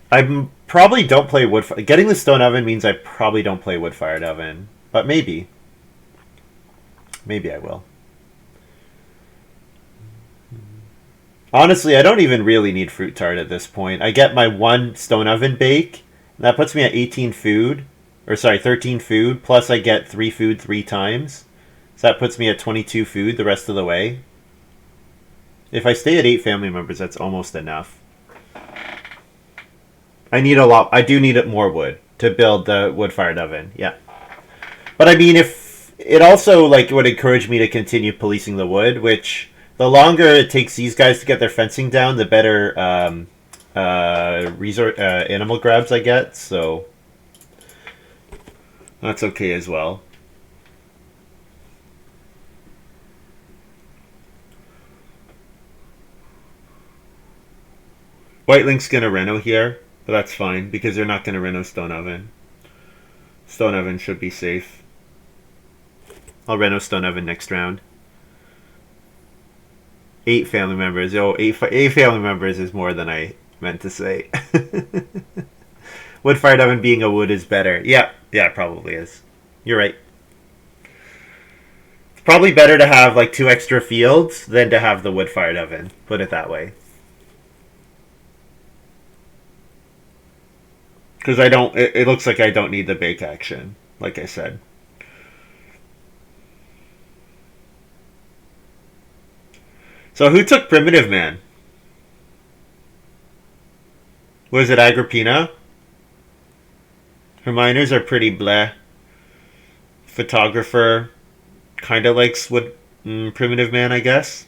I probably don't play wood. Getting the stone oven means I probably don't play wood-fired oven. But maybe. Maybe I will. Honestly, I don't even really need fruit tart at this point. I get my 1 stone oven bake. And that puts me at 18 food. Or sorry, 13 food. Plus I get 3 food 3 times. So that puts me at 22 food the rest of the way. If I stay at 8 family members, that's almost enough. I need a lot. I do need more wood to build the wood-fired oven. Yeah. But I mean, if it also like would encourage me to continue policing the wood, which the longer it takes these guys to get their fencing down, the better animal grabs I get. So that's okay as well. Whitelink's gonna reno here, but that's fine because they're not gonna reno stone oven. Stone oven should be safe. I'll reno stone oven next round. 8 family members. Oh, eight family members is more than I meant to say. Wood-fired oven being a wood is better. Yeah, it probably is. You're right. It's probably better to have like 2 extra fields than to have the wood-fired oven. Put it that way. Because I don't. It looks like I don't need the bake action, like I said. So who took Primitive Man? Was it Agrippina? Her miners are pretty bleh. Photographer kind of likes wood. Primitive Man, I guess.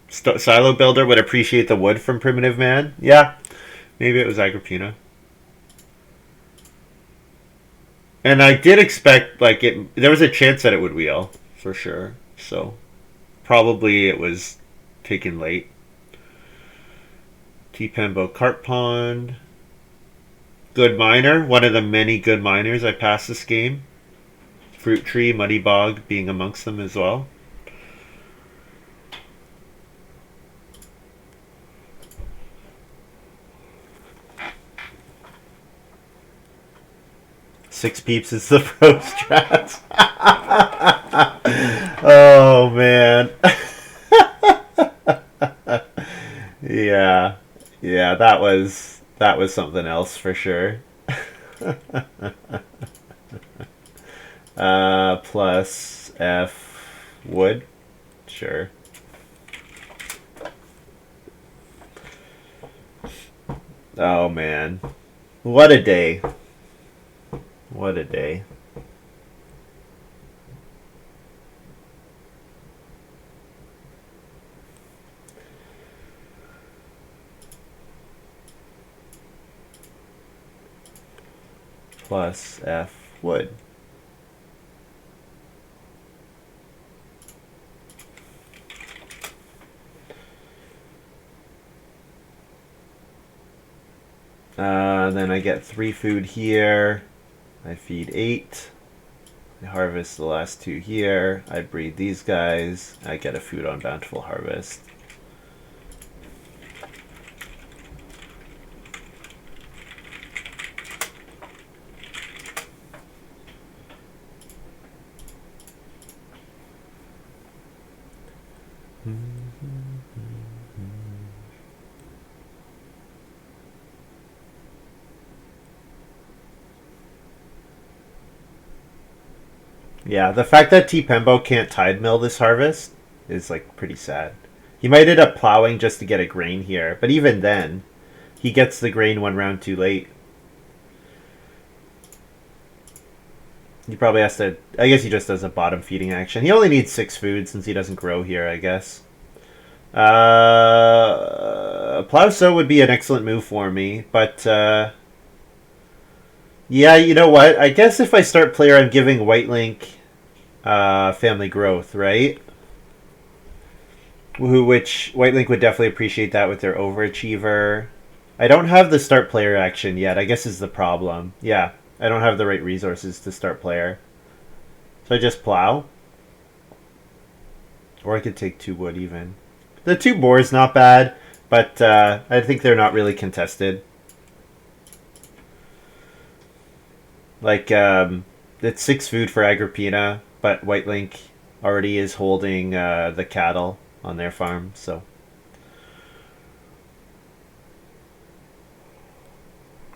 Silo Builder would appreciate the wood from Primitive Man. Yeah, maybe it was Agrippina. And I did expect, like, there was a chance that it would wheel, for sure. So, probably it was taken late. tpembo Carp Pond. Good Miner, one of the many good miners I passed this game. Fruit Tree, Muddy Bog being amongst them as well. Six peeps is the pro strat. Oh man. Yeah. Yeah, that was something else for sure. Plus F wood. Sure. Oh man. What a day. What a day. plus F wood. Then I get 3 food here. I feed 8. I harvest the last 2 here. I breed these guys. I get a food on bountiful harvest. Yeah, the fact that tpembo can't tide mill this harvest is like pretty sad. He might end up plowing just to get a grain here, but even then, he gets the grain 1 round too late. He probably has to... I guess he just does a bottom feeding action. He only needs 6 food since he doesn't grow here, I guess. Plow sow would be an excellent move for me, but... yeah, you know what? I guess if I start player, I'm giving whitelink family growth, right? Which whitelink would definitely appreciate that with their overachiever. I don't have the start player action yet, I guess is the problem. Yeah, I don't have the right resources to start player. So I just plow. Or I could take 2 wood even. The 2 boar is not bad, but I think they're not really contested. Like, it's 6 food for Agrippina, but whitelink already is holding the cattle on their farm, so...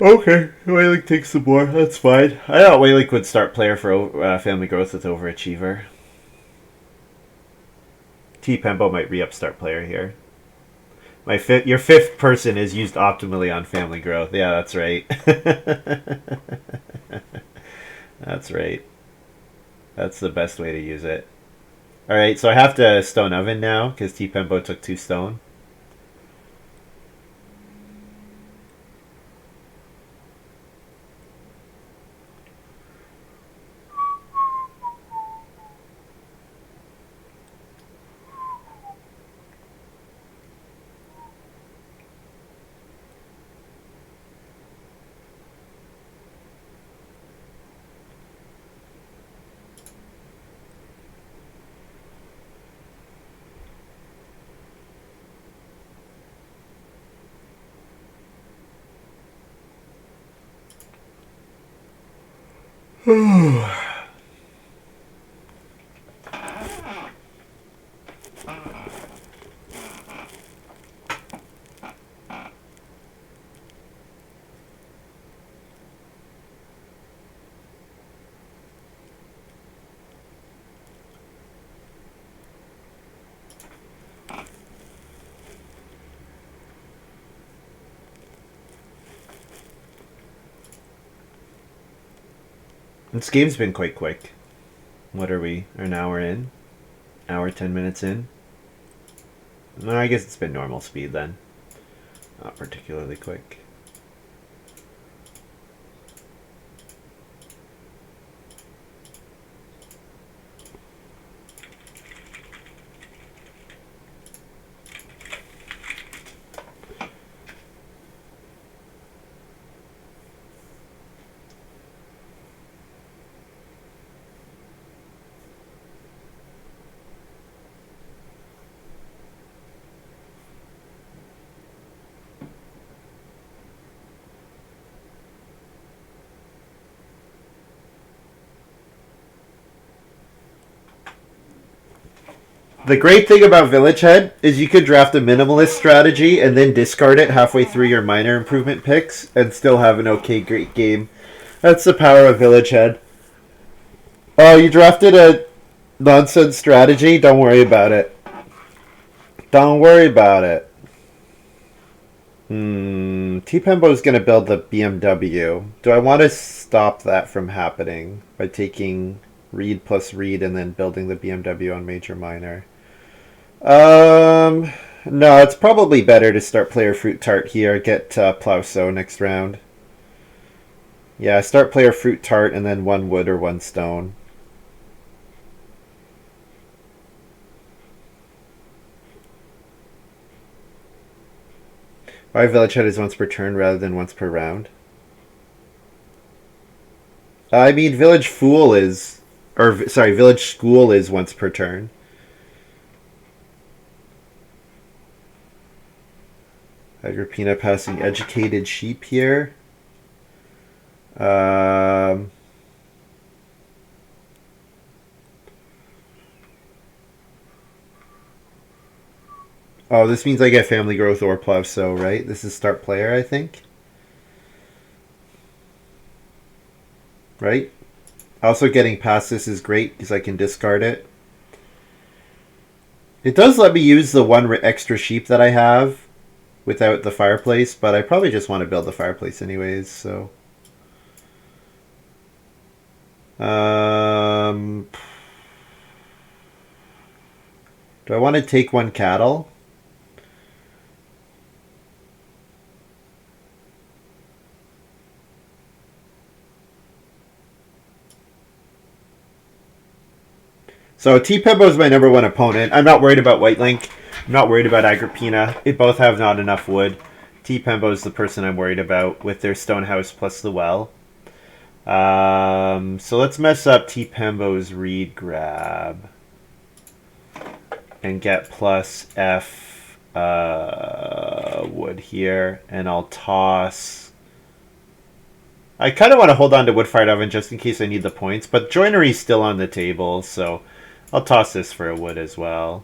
Okay, Whitelink takes the boar. That's fine. I thought Whitelink would start player for family growth with overachiever. tpembo might re-up start player here. Your 5th person is used optimally on family growth. Yeah, that's right. That's right. That's the best way to use it. Alright, so I have to stone oven now because tpembo took 2 stone. This game's been quite quick. What are we? An hour in? Hour, 10 minutes in? No, I guess it's been normal speed then. Not particularly quick. The great thing about Village Head is you could draft a minimalist strategy and then discard it halfway through your minor improvement picks and still have an okay, great game. That's the power of Village Head. Oh, you drafted a nonsense strategy? Don't worry about it. Don't worry about it. tpembo is going to build the BMW. Do I want to stop that from happening by taking read plus read and then building the BMW on major minor? No, it's probably better to start player fruit tart here, get plow sow next round. Yeah, start player fruit tart and then one wood or one stone. Why village head is once per turn rather than once per round? I mean, village fool is, or sorry, village school is once per turn. Agrippina passing educated sheep here. Um, oh, this means I get family growth or plow sow, right? This is start player, I think. Right? Also, getting past this is great because I can discard it. It does let me use the one extra sheep that I have without the fireplace, but I probably just want to build the fireplace anyways, so. Um, do I want to take one cattle? So tpembo is my number one opponent. I'm not worried about whitelink. I'm not worried about agrippina. They both have not enough wood. tpembo is the person I'm worried about with their stone house plus the well. So let's mess up tpembo's reed grab and get plus F wood here, and I'll toss. I kind of want to hold on to wood-fired oven just in case I need the points, but joinery's still on the table, so I'll toss this for a wood as well.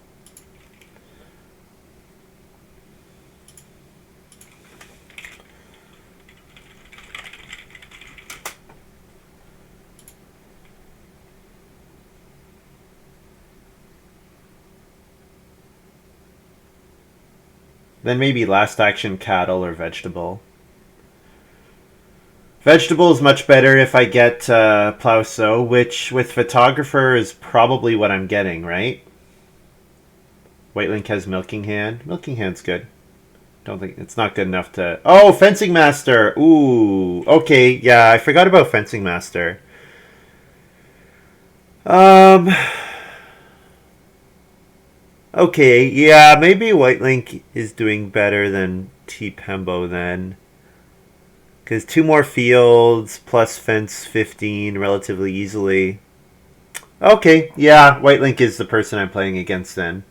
Then maybe last action cattle or vegetable. Vegetable is much better if I get plow sow, which with photographer is probably what I'm getting, right? Whitelink has milking hand. Milking hand's good. Don't think it's not good enough to. Oh, fencing master. Ooh, okay, yeah, I forgot about fencing master. Um, okay, yeah, maybe whitelink is doing better than tpembo then. Because two more fields plus fence 15 relatively easily. Okay, yeah, whitelink is the person I'm playing against then.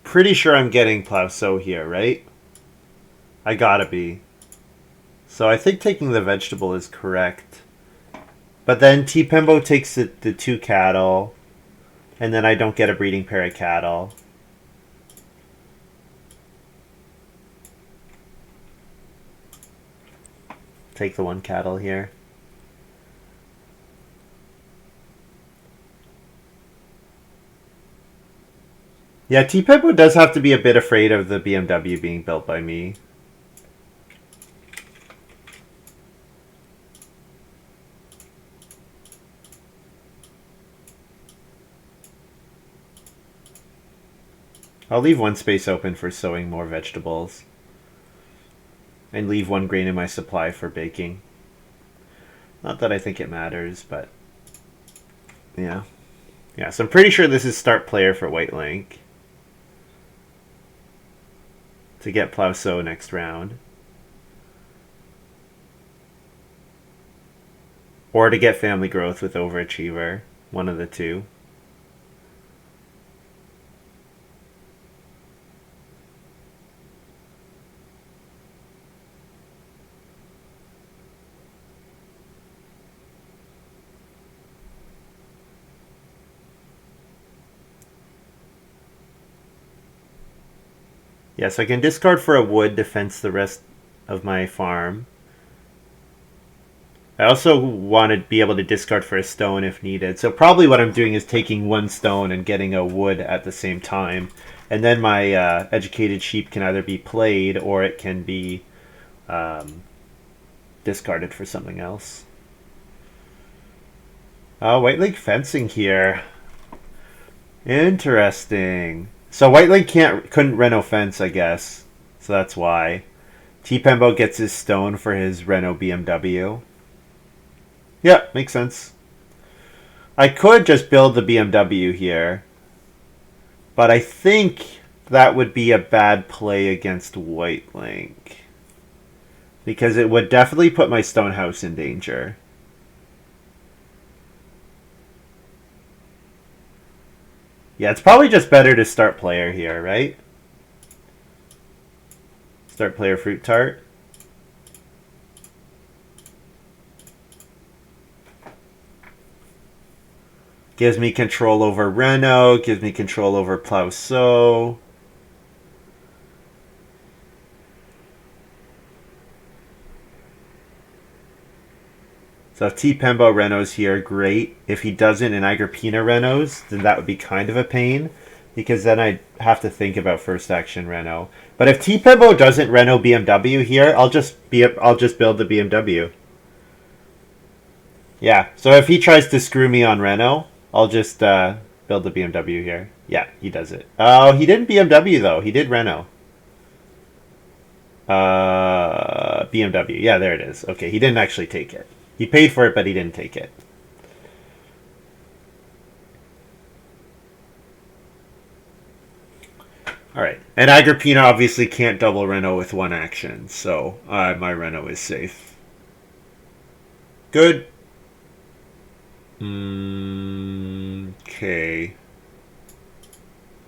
Pretty sure I'm getting plow sow here, right? I gotta be. So I think taking the vegetable is correct. But then tpembo takes the two cattle, and then I don't get a breeding pair of cattle. Take the one cattle here. Yeah, tpembo does have to be a bit afraid of the BMW being built by me. I'll leave one space open for sowing more vegetables. And leave one grain in my supply for baking. Not that I think it matters, but yeah. Yeah, so I'm pretty sure this is start player for whitelink. To get plow sow next round. Or to get family growth with overachiever. One of the two. Yeah, so I can discard for a wood to fence the rest of my farm. I also want to be able to discard for a stone if needed. So probably what I'm doing is taking one stone and getting a wood at the same time. And then my educated sheep can either be played or it can be discarded for something else. Oh, whitelink fencing here. Interesting. So whitelink couldn't reno fence, I guess. So that's why. tpembo gets his stone for his reno BMW. Yeah, makes sense. I could just build the BMW here, but I think that would be a bad play against whitelink, because it would definitely put my stone house in danger. Yeah, it's probably just better to start player here, right? Start player fruit tart. Gives me control over Reno, gives me control over Plow Sow. So if tpembo Renos here, great. If he doesn't and agrippina Renos, then that would be kind of a pain, because then I'd have to think about first action Reno. But if tpembo doesn't Reno BMW here, I'll just build the BMW. Yeah, so if he tries to screw me on Reno, I'll just build the BMW here. Yeah, he does it. Oh, he didn't BMW though. He did Reno. BMW. Yeah, there it is. Okay, he didn't actually take it. He paid for it, but he didn't take it. All right, and agrippina obviously can't double Reno with one action, so my Reno is safe. Good. Okay.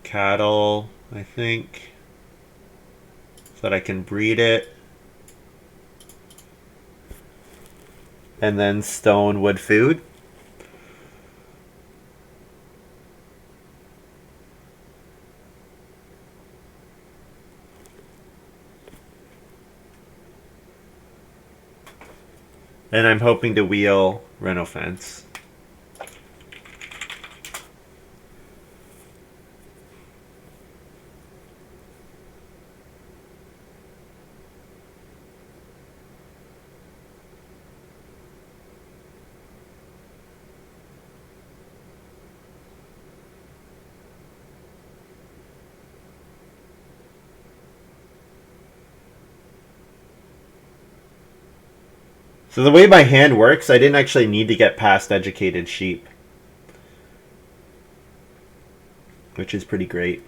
Cattle, I think, so that I can breed it. And then stone wood food. And I'm hoping to wheel Reno fence. So the way my hand works, I didn't actually need to get past educated sheep, which is pretty great.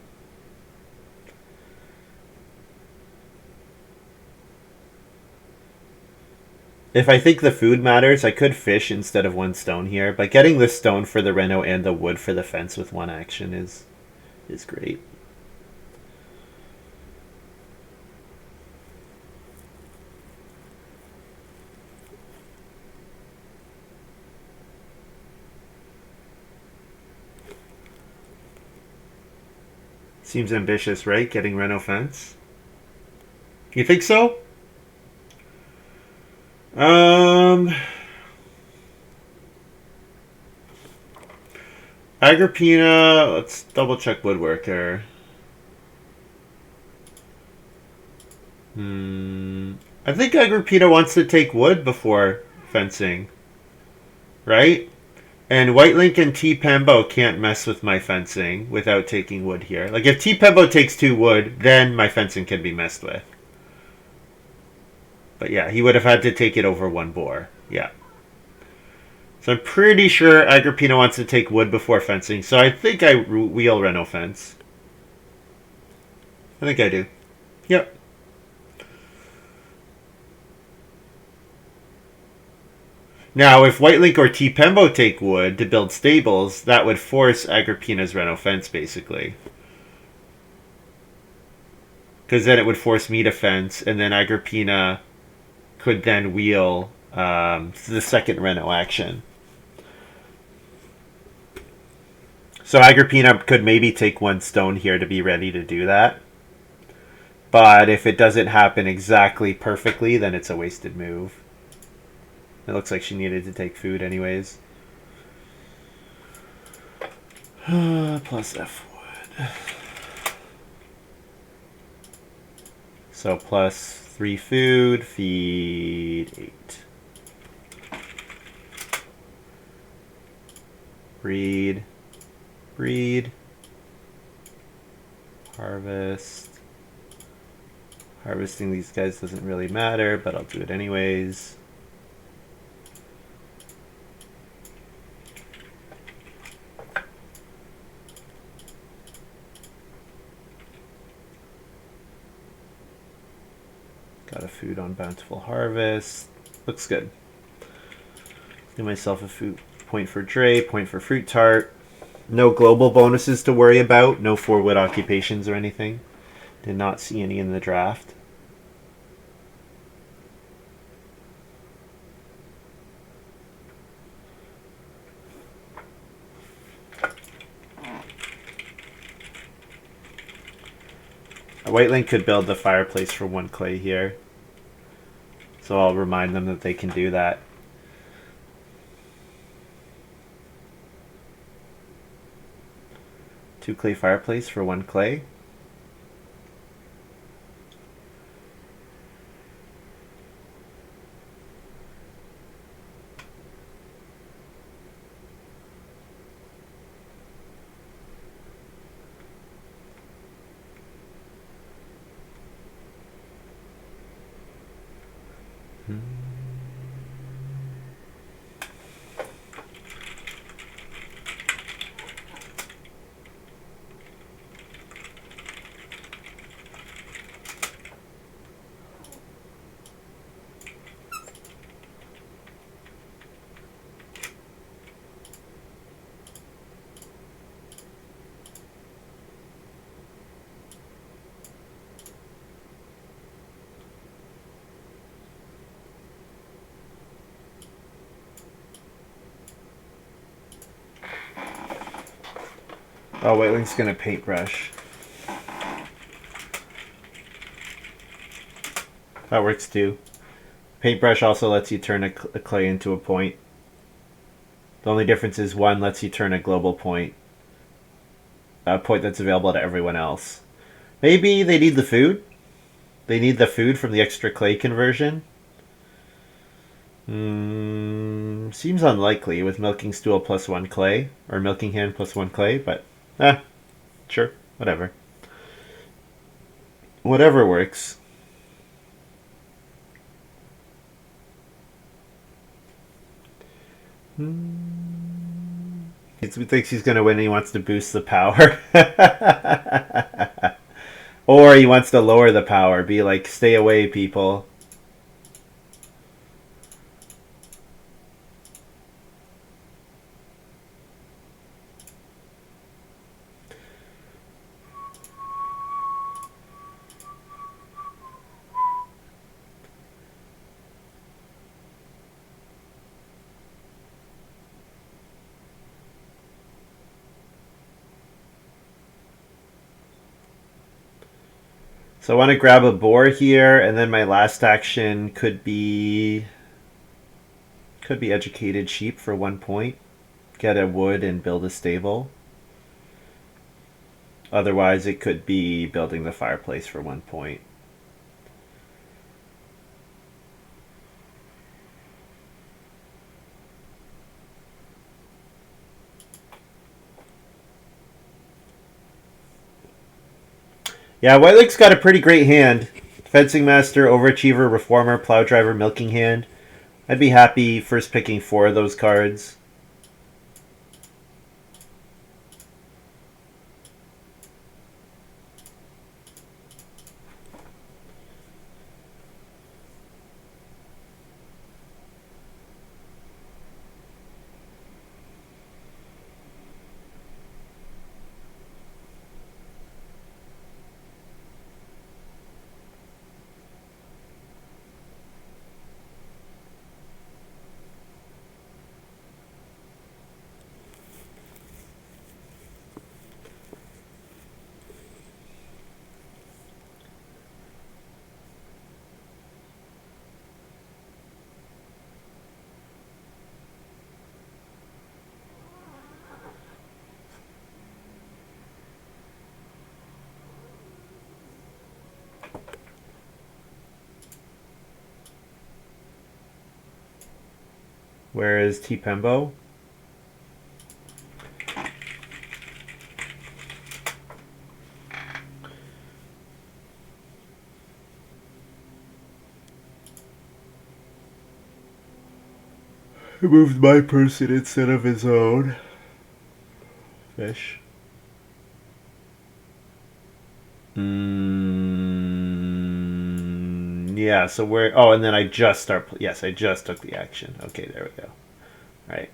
If I think the food matters, I could fish instead of one stone here, but getting the stone for the Reno and the wood for the fence with one action is great. Seems ambitious, right? Getting Reno fence. You think so? Agrippina, let's double check woodworker. I think Agrippina wants to take wood before fencing, right? And whitelink and tpembo can't mess with my fencing without taking wood here. Like if tpembo takes 2 wood, then my fencing can be messed with. But yeah, he would have had to take it over 1 boar. Yeah. So I'm pretty sure Agrippina wants to take wood before fencing. So I think I wheel Reno fence. I think I do. Yep. Now, if whitelink or tpembo take wood to build stables, that would force Agrippina's Reno fence, basically. Because then it would force me to fence, and then Agrippina could then wheel the second Reno action. So Agrippina could maybe take 1 stone here to be ready to do that. But if it doesn't happen exactly perfectly, then it's a wasted move. It looks like she needed to take food anyways. Plus F1. So plus 3 food, feed 8. Breed. Breed. Harvest. Harvesting these guys doesn't really matter, but I'll do it anyways. Got a food on Bountiful Harvest. Looks good. Give myself a food point for Dre, point for Fruit Tart. No global bonuses to worry about. No 4-wood occupations or anything. Did not see any in the draft. A whitelink could build the fireplace for 1 clay here. So I'll remind them that they can do that. Two clay fireplace for 1 clay. Oh, whitelink's gonna paintbrush. That works too. Paintbrush also lets you turn a clay into a point. The only difference is 1 lets you turn a global point. A point that's available to everyone else. Maybe they need the food? They need the food from the extra clay conversion? Seems unlikely with milking stool plus 1 clay. Or milking hand plus 1 clay, but sure, whatever. Whatever works. He thinks he's going to win and he wants to boost the power. Or he wants to lower the power. Be like, stay away, people. So I want to grab a boar here, and then my last action could be educated sheep for 1 point. Get a wood and build a stable. Otherwise, it could be building the fireplace for 1 point. Yeah, Whitelink's got a pretty great hand. Fencing Master, Overachiever, Reformer, Plow Driver, Milking Hand. I'd be happy first picking 4 of those cards. Where is tpembo? I moved my person instead of his own. Fish. Yeah, so where... Oh, and then I just start... Yes, I just took the action. Okay, there we go. All right.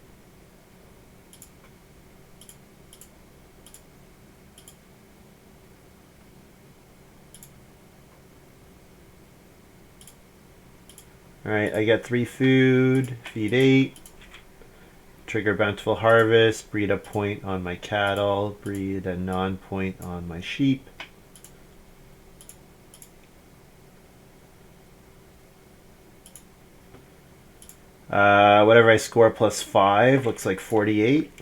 All right, I got 3 food, feed 8, trigger bountiful harvest, breed a point on my cattle, breed a non-point on my sheep. Whatever I score plus 5 looks like 48.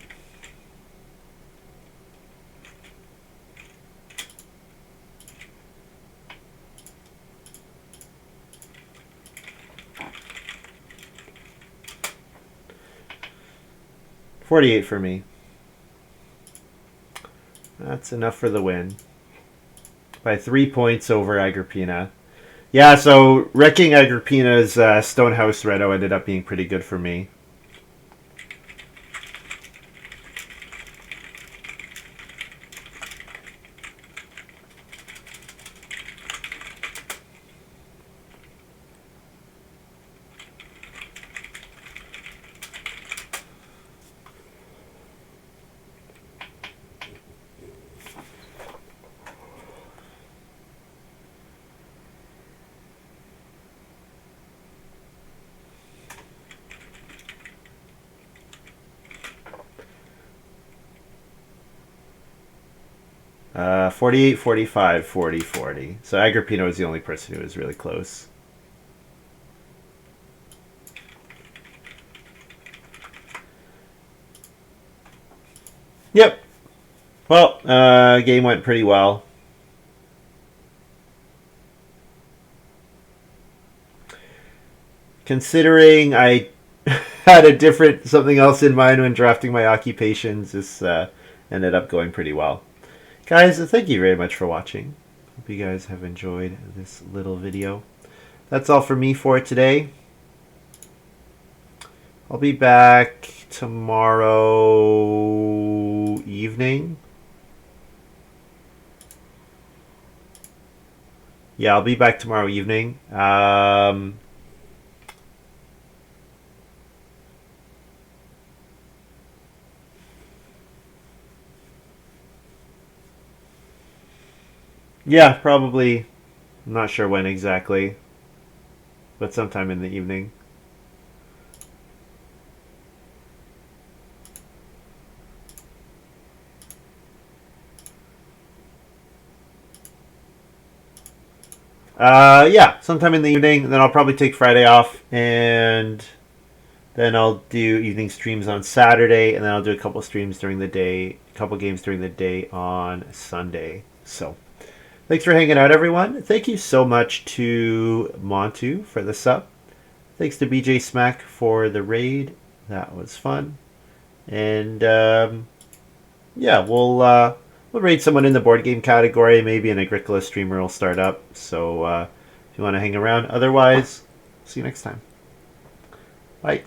$48 for me. That's enough for the win. By 3 points over Agrippina. Yeah, so wrecking Agrippina's Stonehouse Reno ended up being pretty good for me. Uh, 48, 45, 40, 40. So Agrippina was the only person who was really close. Yep. Well, game went pretty well. Considering I had a different something else in mind when drafting my occupations, this ended up going pretty well. Guys, thank you very much for watching. Hope you guys have enjoyed this little video. That's all for me for today. I'll be back tomorrow evening. Yeah, I'll be back tomorrow evening. Yeah, probably. I'm not sure when exactly, but sometime in the evening. Yeah, sometime in the evening. Then I'll probably take Friday off, and then I'll do evening streams on Saturday, and then I'll do a couple streams during the day, a couple games during the day on Sunday. So, thanks for hanging out, everyone. Thank you so much to Montu for the sub. Thanks to BJ Smack for the raid. That was fun. And yeah, we'll raid someone in the board game category. Maybe an Agricola streamer will start up. So if you want to hang around, otherwise, see you next time. Bye.